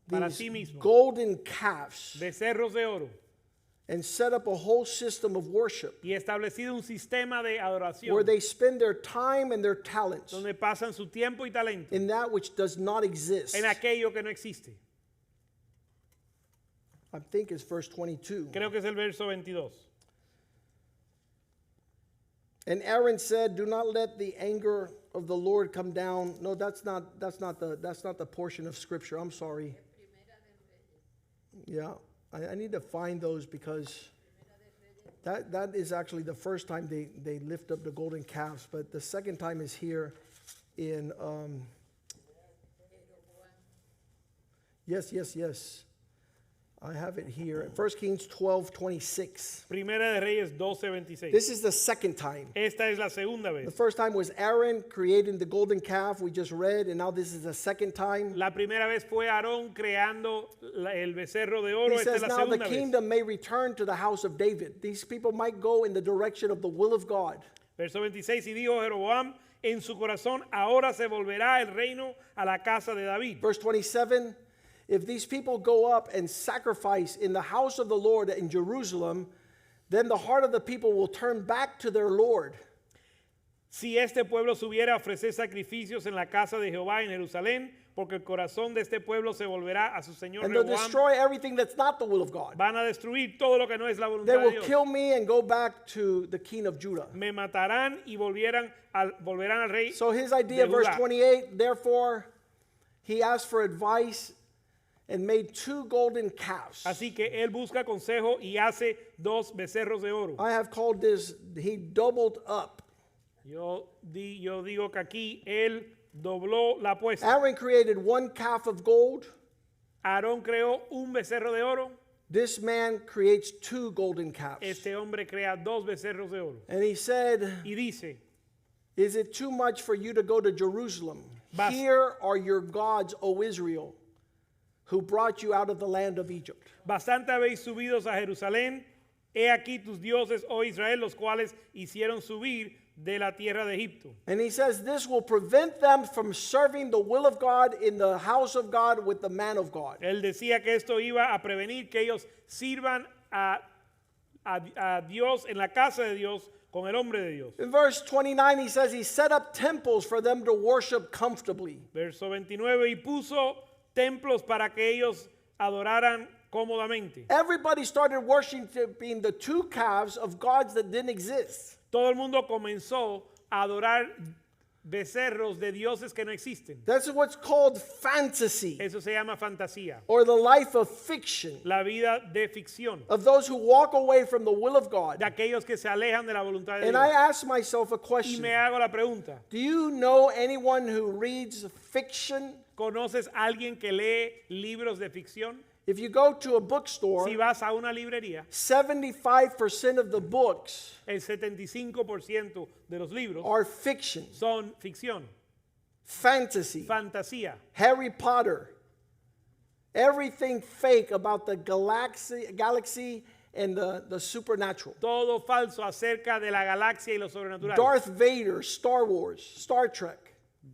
para sí
these
mismos
golden calves
becerros de oro
and set up a whole system of worship
y establecido un sistema de adoración
where they spend their time and their talents
donde pasan su tiempo y talento
in that which does not exist.
en aquello que no existe.
I think it's verse 22.
Creo que es el verso 22.
And Aaron said, "Do not let the anger of the Lord come down." No, that's not the portion of scripture. I'm sorry. Yeah, I need to find those because that is actually the first time they lift up the golden calves, but the second time is here in yes. I have it here. 1 Kings 12:26.
Primera de Reyes 12:26.
This is the second time.
Esta es la segunda
The
vez.
first time was Aaron creating the golden calf we just read, and now this is the second time.
La primera vez fue Aarón creando el becerro de oro.
He
Esta es
says
la
now the
segunda vez.
kingdom may return to the house of David. These people might go in the direction of the will of God.
Verso 26, y dijo Jeroboam en su corazón, ahora se volverá el reino a la casa de David.
Verse 27, if these people go up and sacrifice in the house of the Lord in Jerusalem, then the heart of the people will turn back to their Lord.
Si este pueblo subiera a ofrecer sacrificios en la casa de Jehová en Jerusalén, porque el corazón de este pueblo se volverá a su señor
And they'll
Rehoboam,
destroy everything that's not the will of God.
van a destruir todo lo que no es la
They
voluntad de
will
Dios.
kill me and go back to the king of Judah.
Me matarán y volverán al rey.
So his idea,
de
verse
Judá.
28, therefore he asked for advice and made 2 golden calves.
Así que él busca consejo y hace 2 becerros de oro.
I have called this, he doubled up.
Yo digo que aquí él dobló la apuesta.
Aaron created 1 calf of gold.
Aarón creó un becerro de oro.
This man creates 2 golden calves.
Este hombre crea 2 becerros de oro.
And he said,
Y dice,
is it too much for you to go to Jerusalem?
Bas-
Here are your gods, O Israel, who brought you out of the land of Egypt.
bastante habéis subidos a Jerusalén. He aquí tus dioses, oh Israel, los cuales hicieron subir de la tierra de Egipto.
And he says this will prevent them from serving the will of God in the house of God with the man of God.
Él decía que esto iba a prevenir que ellos sirvan a Dios en la casa de Dios con el hombre de Dios.
In verse 29, he says he set up temples for them to worship comfortably.
Verso 29, y puso templos para que ellos adoraran cómodamente.
Everybody started worshiping the 2 calves of gods that didn't exist.
Todo el mundo comenzó a adorar becerros de dioses que no existen.
That's what's called fantasy,
Eso se llama fantasía.
or the life of fiction,
La vida de ficción.
of those who walk away from the will of God.
De aquellos que se alejan de la voluntad de
And I
Dios.
ask myself a
Y
question.
me hago la pregunta.
Do you know anyone who reads fiction?
¿Conoces a alguien que lee libros de ficción?
If you go to a bookstore,
Si vas a una librería,
75% of the books
el 75% de los libros
are fiction,
son ficción,
fantasy,
fantasía.
Harry Potter, everything fake about the galaxy and the supernatural.
Todo falso acerca de la galaxia y lo sobrenatural.
Darth Vader, Star Wars, Star Trek.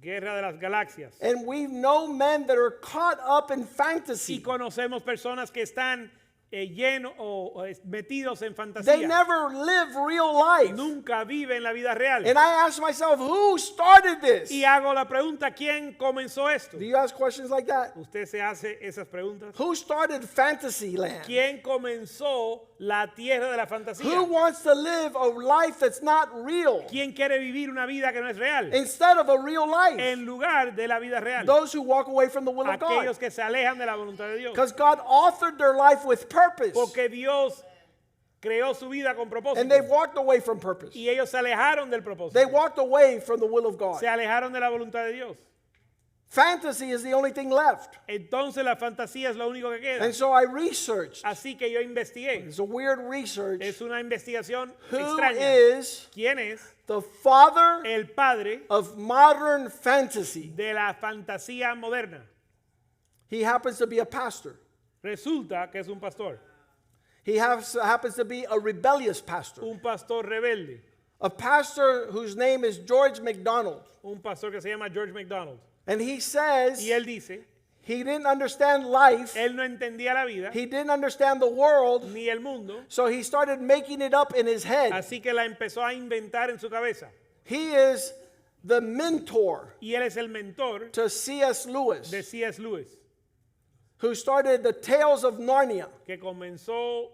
Guerra de las galaxias.
And we know men that are caught up in
Y
fantasy.
conocemos personas que están llenos o metidos en
They
fantasía.
never live real life.
Nunca viven la vida real.
And I ask myself, who started this?
Y hago la pregunta, ¿quién comenzó esto?
Do you ask questions like that?
¿Usted se hace esas preguntas?
Who started Fantasyland?
¿Quién comenzó la tierra de la
Who
fantasía?
wants to live a life that's not real
¿Quién quiere vivir una vida que no es real?
instead of a real life?
En lugar de la vida real.
Those who walk away from the will of God.
Aquellos que se alejan de la voluntad de Dios.
Because God authored their life with purpose.
Porque Dios creó su vida con
And they've
propósito.
walked away from purpose.
Y ellos se alejaron del propósito.
They walked away from the will of God.
Se alejaron de la voluntad de Dios.
Fantasy is the only thing left.
Entonces la fantasía es lo único que queda.
And so I researched.
Así que yo investigué.
It's a weird research.
Es una investigación
Who
extraña.
is
¿Quién es
the father
el padre
of modern fantasy?
de la fantasía moderna?
He happens to be a pastor.
Resulta que es un pastor.
He happens to be a rebellious pastor.
Un pastor rebelde.
A pastor whose name is George MacDonald.
Un pastor que se llama George MacDonald.
And he says
Y él dice,
he didn't understand life.
él no entendía la vida
He didn't understand the world.
ni el mundo.
So he started making it up in his head.
Así que la empezó a inventar en su cabeza.
He is the mentor
Y él es el mentor
to C.S. Lewis,
de C.S. Lewis,
who started the Tales of Narnia,
que comenzó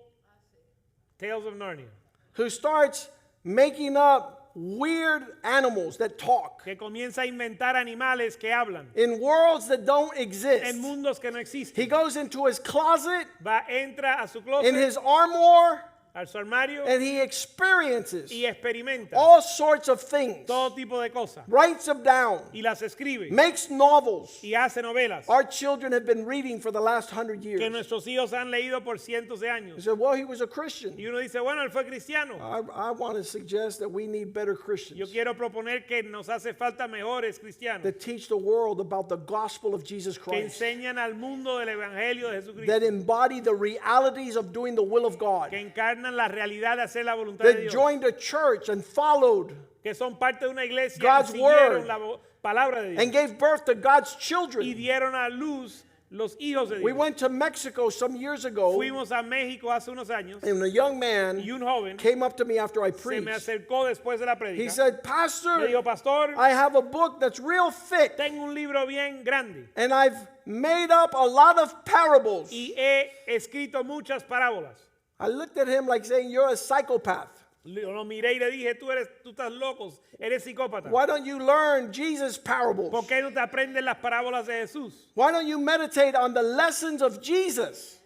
Tales of Narnia,
who starts making up weird animals that talk
que comienza a inventar animales que hablan
in worlds that don't exist.
en mundos que no
He
existen.
goes into his closet,
Entra a su
in
closet,
his armoire,
a su armario
and he experiences
y experimenta
all sorts of things,
todo tipo de cosas
writes them down,
y las escribe
makes novels.
y hace novelas
Our children have been reading for the last 100
que
years.
nuestros hijos han leído por cientos de
He
años.
said, well, he was a Christian.
Y uno dice, bueno, él fue cristiano.
I want to suggest that we need better
Yo
Christians
quiero proponer que nos hace falta mejores cristianos
that teach the world about the gospel of Jesus
que
Christ,
enseñan al mundo del evangelio de Jesucristo,
that embody the realities of doing the will of God,
que encarnan la realidad de hacer la voluntad de
that
Dios,
joined a church and followed
que son parte de una iglesia
God's
y siguieron
word
la palabra de Dios
and gave birth to God's
y
children.
dieron a luz los hijos de Dios.
We went to Mexico some years ago,
Fuimos a México hace unos años
and a young man
y un joven
came up to me after I
se me
preached.
acercó después de la
He
prédica.
said,
Me
Pastor,
dijo, pastor,
I have a book that's real thick,
tengo un libro bien grande
and I've made up a lot of parables.
y he escrito muchas parábolas.
I looked at him like saying, you're a psychopath.
Lo miré y le dije, tú estás loco, eres psicópata.
Why don't you learn Jesus' parables?
¿Por qué no te aprendes las parábolas de Jesús?
Why don't you meditate on the lessons of Jesus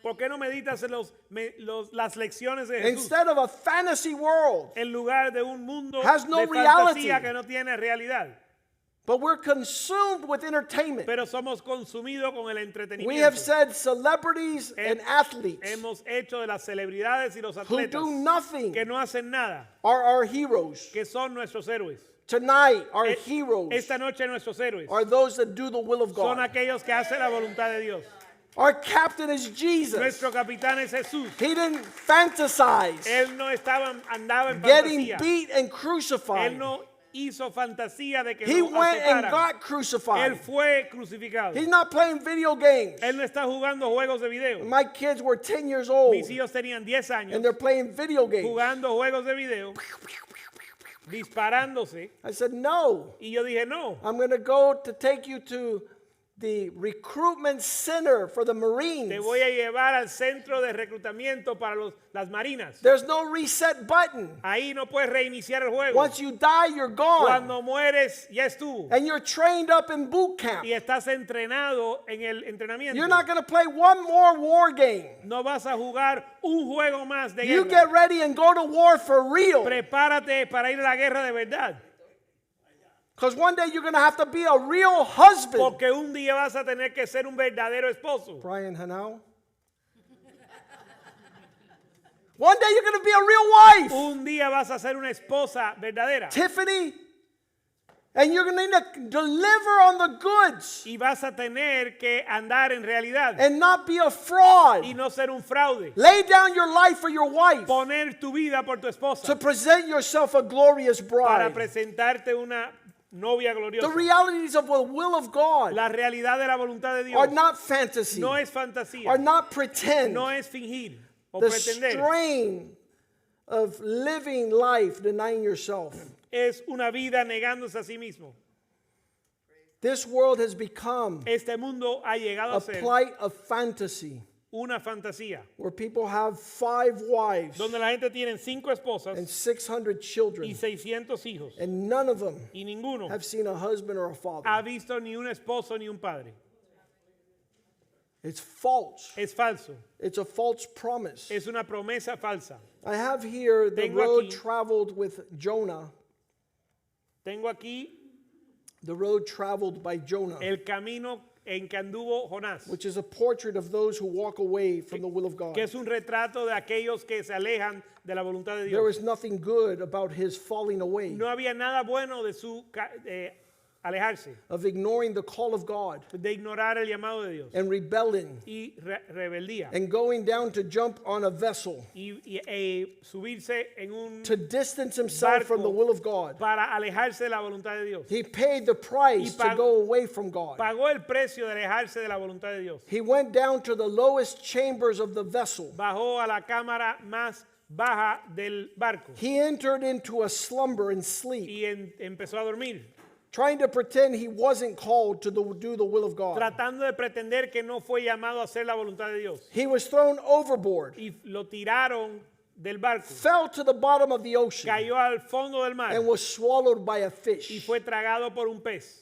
¿Por qué no meditas en las lecciones de Jesús?
instead of a fantasy world?
En lugar de un mundo
Has no
de
reality.
fantasía que no tiene realidad.
But we're consumed with entertainment.
Pero somos consumidos con el
We
entretenimiento.
have said celebrities and athletes
Hemos hecho de las celebridades y los
who
atletas
do nothing
que no hacen nada,
are our heroes.
que son nuestros héroes.
Tonight, our
E-
heroes
Esta noche nuestros héroes
are those that do the will of
son
God.
aquellos que hacen la voluntad de Dios.
Our captain is Jesus.
Nuestro capitán es Jesús.
He didn't fantasize
Él no andaba en
getting
fantasía.
beat and
Él
crucified.
no hizo fantasía de que
He
lo
went and
azotaran.
got
Él
crucified.
fue crucificado.
He's not playing video games.
Él no está jugando juegos de video.
My kids were 10 years old
Mis hijos tenían 10 años
and they're playing video games.
jugando juegos de video, disparándose.
I said, no,
Y yo dije, no,
I'm going to go to take you to the recruitment center for the Marines.
te voy a llevar al centro de reclutamiento para las marinas.
There's no reset button.
Ahí no puedes reiniciar el juego.
Once you die, you're gone.
Cuando mueres, ya estuvo.
And you're trained up in boot camp.
Y estás entrenado en el entrenamiento.
You're not going to play one more war game.
No vas a jugar un juego más de
You
guerra.
get ready and go to war for real.
Prepárate para ir a la guerra de verdad.
Because one day you're going to have to be a real husband.
Porque un día vas a tener que ser un verdadero esposo.
Brian Hanau. One day you're going to be a real wife.
Un día vas a ser una esposa verdadera.
Tiffany. And you're going to need to deliver on the goods
Y vas a tener que andar en realidad.
and not be a fraud.
Y no ser un fraude.
Lay down your life for your wife
Poner tu vida por tu esposa.
to present yourself a glorious
Para
bride.
presentarte una novia
The
gloriosa.
realities of the will of God
La realidad de la voluntad de Dios
are not fantasy,
no es fantasía.
are not pretend.
No es fingir o
The
pretender.
strain of living life denying yourself.
Es una vida negándose a sí mismo.
This world has become
Este mundo ha llegado
a
a ser
plight of fantasy
una fantasía.
where people have 5 wives
Donde la gente tiene 5 esposas
and 600
y
children,
600 hijos.
and none of them
Y ninguno
have seen a husband or a father.
ha visto ni un esposo ni un padre.
It's false.
Es falso.
It's a false promise.
Es una promesa falsa.
I have here the
Tengo
road
aquí-
traveled with Jonah.
Tengo aquí
The road traveled by Jonah,
el camino en que anduvo Jonás,
which is a portrait of those who walk away from the will of God.
que es un retrato de aquellos que se alejan de la voluntad de
There
Dios.
was nothing good about his falling away,
No había nada bueno de su alejarse,
of ignoring the call of God
de ignorar el llamado de Dios
and rebelling
y rebeldía
and going down to jump on a vessel
y subirse en un
to distance himself from the will of God.
para alejarse de la voluntad de Dios.
He paid the price
Y
to go away from God.
Pagó el precio de alejarse de la voluntad de Dios.
He went down to the lowest chambers of the vessel.
Bajó a la cámara más baja del barco
He entered into a slumber and sleep,
y empezó a dormir,
trying to pretend he wasn't called to do the will of God.
tratando de pretender que no fue llamado a hacer la voluntad de Dios.
He was thrown overboard,
Y lo tiraron del barco,
fell to the bottom of the ocean,
cayó al fondo del mar
and was swallowed by a
y
fish.
fue tragado por un pez.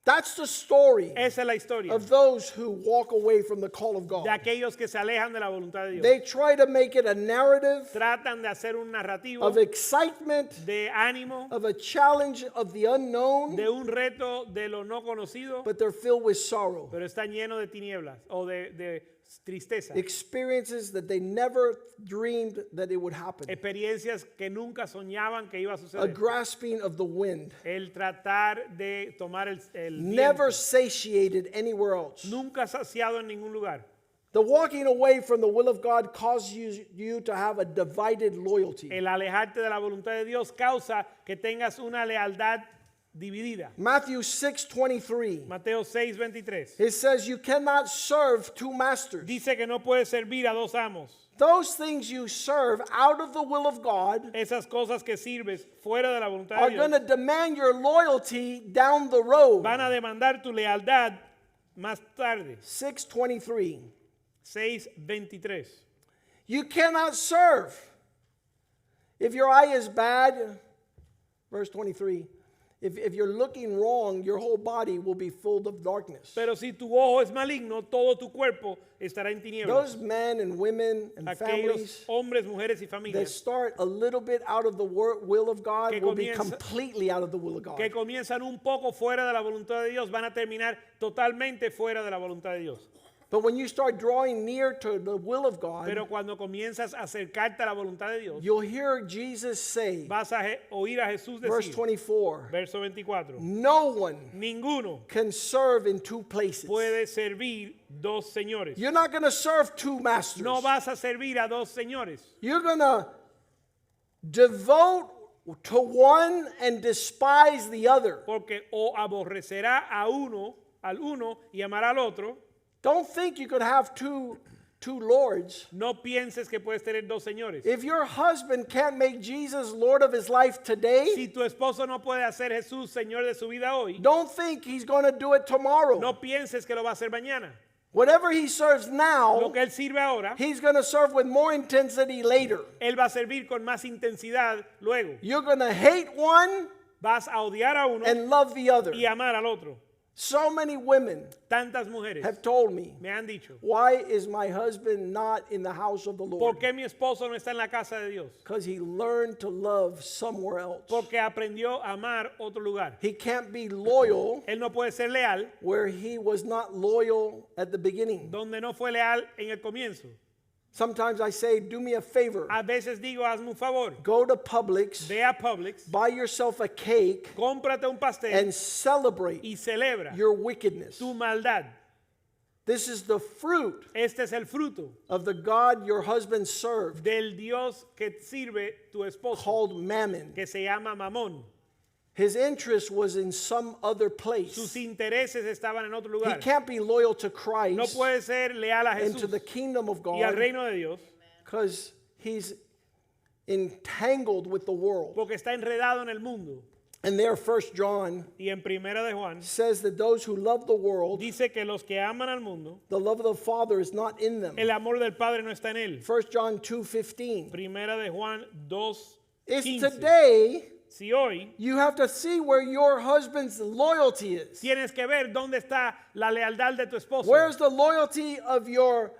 That's the story
Esa es la historia
of those who walk away from the call of
de
God.
aquellos que se alejan de la voluntad de Dios.
They try to make it a narrative
Tratan de hacer un narrativo
of excitement,
de ánimo,
of a challenge of the unknown,
de un reto de lo no conocido,
but they're filled with sorrow.
pero está lleno de tinieblas o de tristeza.
Experiences that they never dreamed that it would happen.
Experiencias que nunca soñaban que iba a
A
suceder.
grasping of the wind.
El tratar de tomar el
Never
viento.
satiated anywhere else.
Nunca saciado en ningún lugar.
The walking away from the will of God causes you to have a divided loyalty.
El alejarte de la voluntad de Dios causa que tengas una lealtad dividida.
Matthew 6:23.
Mateo 6:23.
It says you cannot serve two masters.
Dice que no puedes servir a dos amos.
Those things you serve out of the will of God
Esas cosas que sirves fuera de la voluntad
are
de
going to
Dios
demand your loyalty down the road.
van a demandar tu lealtad más tarde.
6:23.
6:23.
You cannot serve. If your eye is bad, verse 23, if you're looking wrong, your whole body will be full of darkness.
Pero si tu ojo es maligno, todo tu cuerpo estará en tinieblas.
Those men and women and
Aquellos
families
hombres, mujeres y
that
familias
start a little bit out of the will of God
Que
will be
comienza-
completely out of the will of God.
que comienzan un poco fuera de la voluntad de Dios van a terminar totalmente fuera de la voluntad de Dios.
But when you start drawing near to the will of God,
Pero cuando comienzas a acercarte a la voluntad de Dios,
you'll hear Jesus say,
vas a oír a Jesús
verse
decir,
24,
verso 24,
no one
ninguno
can serve in two places.
puede servir dos señores.
You're not going to serve two masters.
No vas a servir a dos señores.
You're going to devote to one and despise the other.
Porque o aborrecerá a uno, al uno y amará al otro.
Don't think you could have two lords.
No pienses que puedes tener dos señores.
If your husband can't make Jesus Lord of his life today,
Si tu esposo no puede hacer Jesús Señor de su vida hoy,
don't think he's going to do it tomorrow.
no pienses que lo va a hacer mañana.
Whatever he serves
Lo
now,
que él sirve ahora,
he's going to serve with more intensity later.
él va a servir con más intensidad luego.
You're going to hate one
Vas a odiar a uno
and love the other.
y amar al otro.
So many women
Tantas mujeres
have told me,
me han dicho,
why is my husband not in the house of the
¿por
Lord?
qué mi esposo no está en la casa de Dios?
Because he learned to love somewhere else.
Porque aprendió a amar otro lugar.
He can't be loyal
Él no puede ser leal
where he was not loyal at the beginning.
donde no fue leal en el comienzo.
Sometimes I say, do me a favor.
A veces digo, hazme un favor,
Go to Publix,
ve a Publix,
buy yourself a cake,
cómprate un pastel
and celebrate
y celebra
your wickedness.
tu maldad.
This is the fruit
Este es el fruto
of the God your husband served,
del Dios que sirve tu esposo,
called Mammon.
que se llama Mamón.
His interest was in some other
Sus
place.
intereses estaban en otro
He
lugar.
can't be loyal to
No
Christ
puede ser leal a
and to
Jesús
the kingdom of
y al
God
reino de Dios
because he's entangled with the world.
porque está enredado en el mundo.
And there, 1 John
Y en Primera de Juan
says that those who love the world,
dice que los que aman al mundo,
the love of the Father is not in them.
el amor del Padre no está en él.
1 John 2:15.
Primera de Juan
It's
2:15.
today
Si hoy
you have to see where your husband's loyalty is.
tienes que ver dónde está la lealtad de tu esposo,
Where's the loyalty of your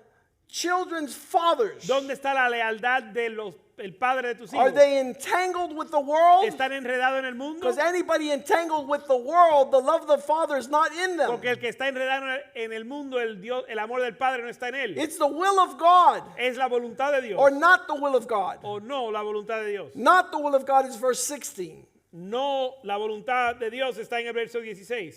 children's fathers?
dónde está la lealtad de el padre de tus
Are
hijos.
they entangled with the world?
¿Están enredados en el mundo?
Because anybody entangled with the world, the love of the Father is not in them.
Porque el que está enredado en el mundo, el amor del Padre no está en él.
It's the will of God
Es la voluntad de Dios
or not the will of God.
o no la voluntad de Dios.
Not the will of God is verse 16.
No, la voluntad de Dios está en el verso 16.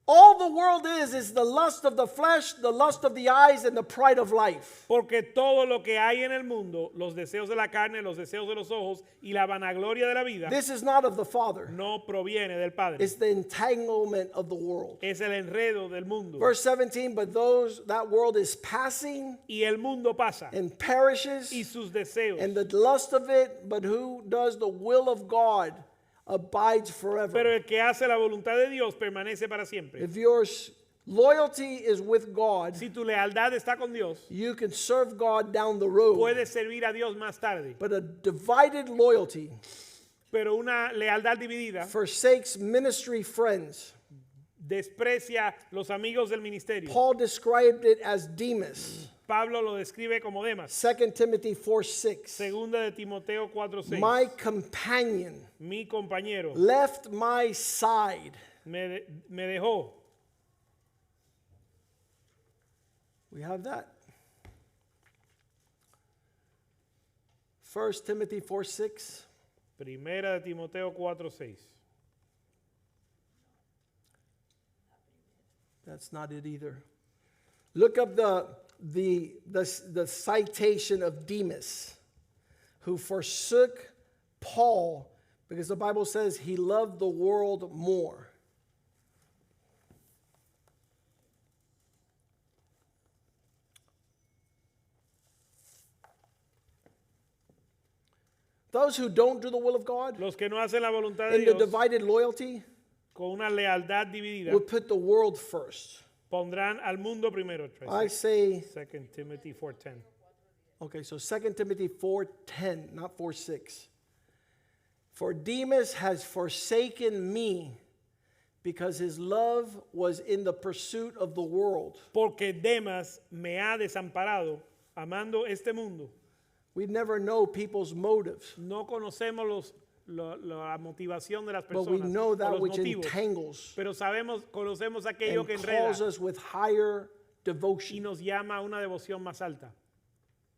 All the world is the lust of the flesh, the lust of the eyes, and the pride of life.
Porque todo lo que hay en el mundo, los deseos de la carne, los deseos de los ojos y la vanagloria de la vida,
This is not of the Father.
no proviene del Padre.
It's the entanglement of the world.
Es el enredo del mundo.
Verse 17, but that world is passing
Y el mundo pasa
and perishes,
y sus deseos.
and the lust of it, but who does the will of God abides forever.
Pero el que hace la voluntad de Dios permanece para siempre.
If your loyalty is with God,
Si tu lealtad está con Dios,
you can serve God down the road.
puedes servir a Dios más tarde.
But a divided loyalty
pero una lealtad dividida
forsakes ministry friends.
desprecia los amigos del ministerio.
Paul described it as Demas.
Pablo lo describe como Demas.
2 Timothy 4:6.
Segunda de Timoteo 4:6.
My companion
Mi compañero
left my side.
me dejó.
We have that. 1 Timothy 4:6.
Primera de Timoteo 4:6.
That's not it either. Look up the citation of Demas, who forsook Paul because the Bible says he loved the world more. Those who don't do the will of God
Los que no hacen la voluntad de
in the
Dios
divided loyalty
con una lealtad dividida
would put the world first.
pondrán al mundo primero.
I say,
2 Timothy 4:10.
okay, so 2 Timothy 4:10, not 4:6. For Demas has forsaken me because his love was in the pursuit of the world.
Porque Demas me ha desamparado amando este mundo.
We never know people's motives,
No conocemos la motivación de las
but we
personas
know
o
that
los
which
motivos,
entangles
pero conocemos aquello
and
que
calls
enreda
us with higher
y
devotion.
nos llama a una devoción más alta.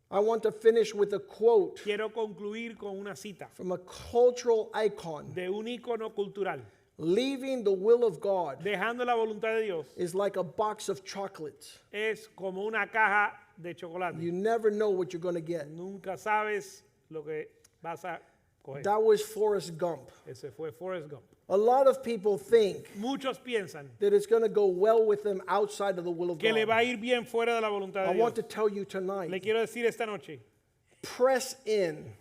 I want to finish with a quote
Quiero concluir con una cita
from a cultural icon.
de un ícono cultural.
Leaving the will of God
Dejando la voluntad de Dios
is like a box of chocolates.
es como una caja de chocolate.
You never know what you're going to get.
Nunca sabes lo que vas a coger.
That was Forrest Gump.
Ese fue Forrest Gump.
A lot of people think
Muchos piensan
that it's going to go well with them outside of the will of
que le va
God.
a ir bien fuera de la voluntad
I
de
want to
Dios.
tell you
Le
tonight,
quiero decir esta noche
press in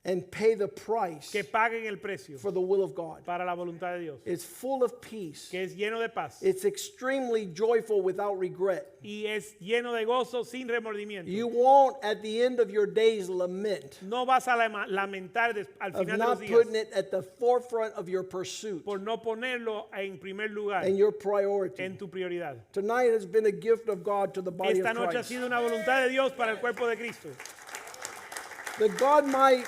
and pay the price
que paguen el precio
for the will of God.
para la voluntad de Dios,
It's full of peace.
que es lleno de paz
It's extremely joyful without regret.
y es lleno de gozo sin remordimiento.
You won't at the end of your days lament
No vas a lamentar al
of
final de los
not
días
putting it at the forefront of your pursuit
por no ponerlo en primer lugar
and your priority.
en tu prioridad.
Tonight has been a gift of God to the body
Esta
of
noche ha
Christ.
sido una voluntad de Dios para el cuerpo de Cristo.
That God might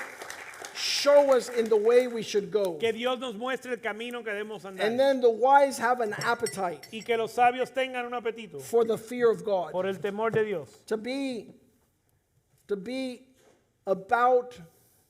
show us in the way we should go.
Que Dios nos muestre el camino que debemos andar.
And then the wise have an appetite
Y que los sabios tengan un apetito
for the fear of God.
por el temor de Dios.
To be about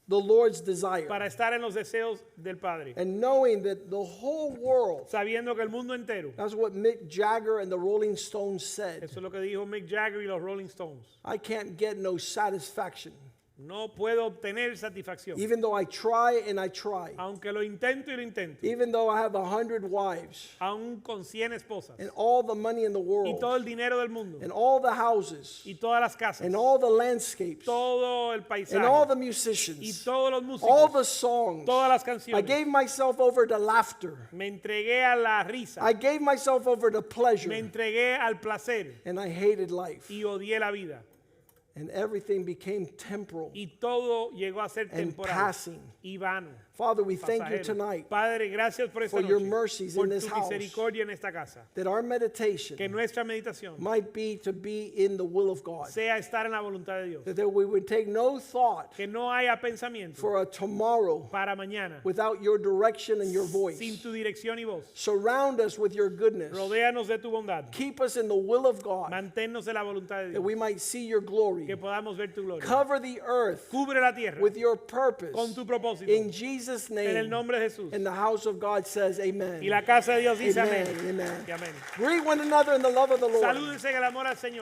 the Lord's desire.
Para estar en los deseos del Padre.
And knowing that the whole world,
Sabiendo que el mundo entero.
that's what Mick Jagger and the Rolling Stones said.
Eso es lo que dijo Mick Jagger y los Rolling Stones.
I can't get no satisfaction.
No puedo obtener satisfacción.
Even though I try and I try.
Aunque lo intento y lo intento.
Even though I have 100 wives.
Aún con 100 esposas.
And all the money in the
Y
world.
todo el dinero del mundo.
And all the houses.
Y todas las casas.
And all the landscapes.
Todo el paisaje.
And all the
Y
musicians.
todos los músicos.
All the songs.
Todas las
I
canciones.
gave myself over to laughter.
Me entregué a la risa.
I gave myself over to
Me
pleasure.
entregué al placer.
And I hated life.
Y odié la vida.
And everything became temporal
Y todo llegó a ser
and
temporal
passing.
y vano.
Father, we thank you
pasajero.
tonight
Padre, gracias por esta
for your
noche,
mercies
por
in this
tu
house.
misericordia en esta casa.
that our meditation
Que nuestra meditación
might be to be in the will of God.
sea estar en la voluntad de Dios.
That we would take no thought
Que no haya pensamiento
for a tomorrow
para mañana
without your direction and your voice.
sin tu dirección y voz.
Surround us with your goodness.
Rodéanos de tu bondad.
Keep us in the will of God
Manténnos en la voluntad de
that
Dios.
we might see your glory.
Que podamos ver tu gloria.
Cover the earth
Cubre la tierra
with your purpose.
con tu propósito.
In Jesus'
En el
name.
nombre de Jesús.
And the house of God says amen.
Y la casa de Dios dice
Amen.
amén.
Amen.
Y amén.
Greet one another in the love of the Lord.
Salúdense en el amor al Señor.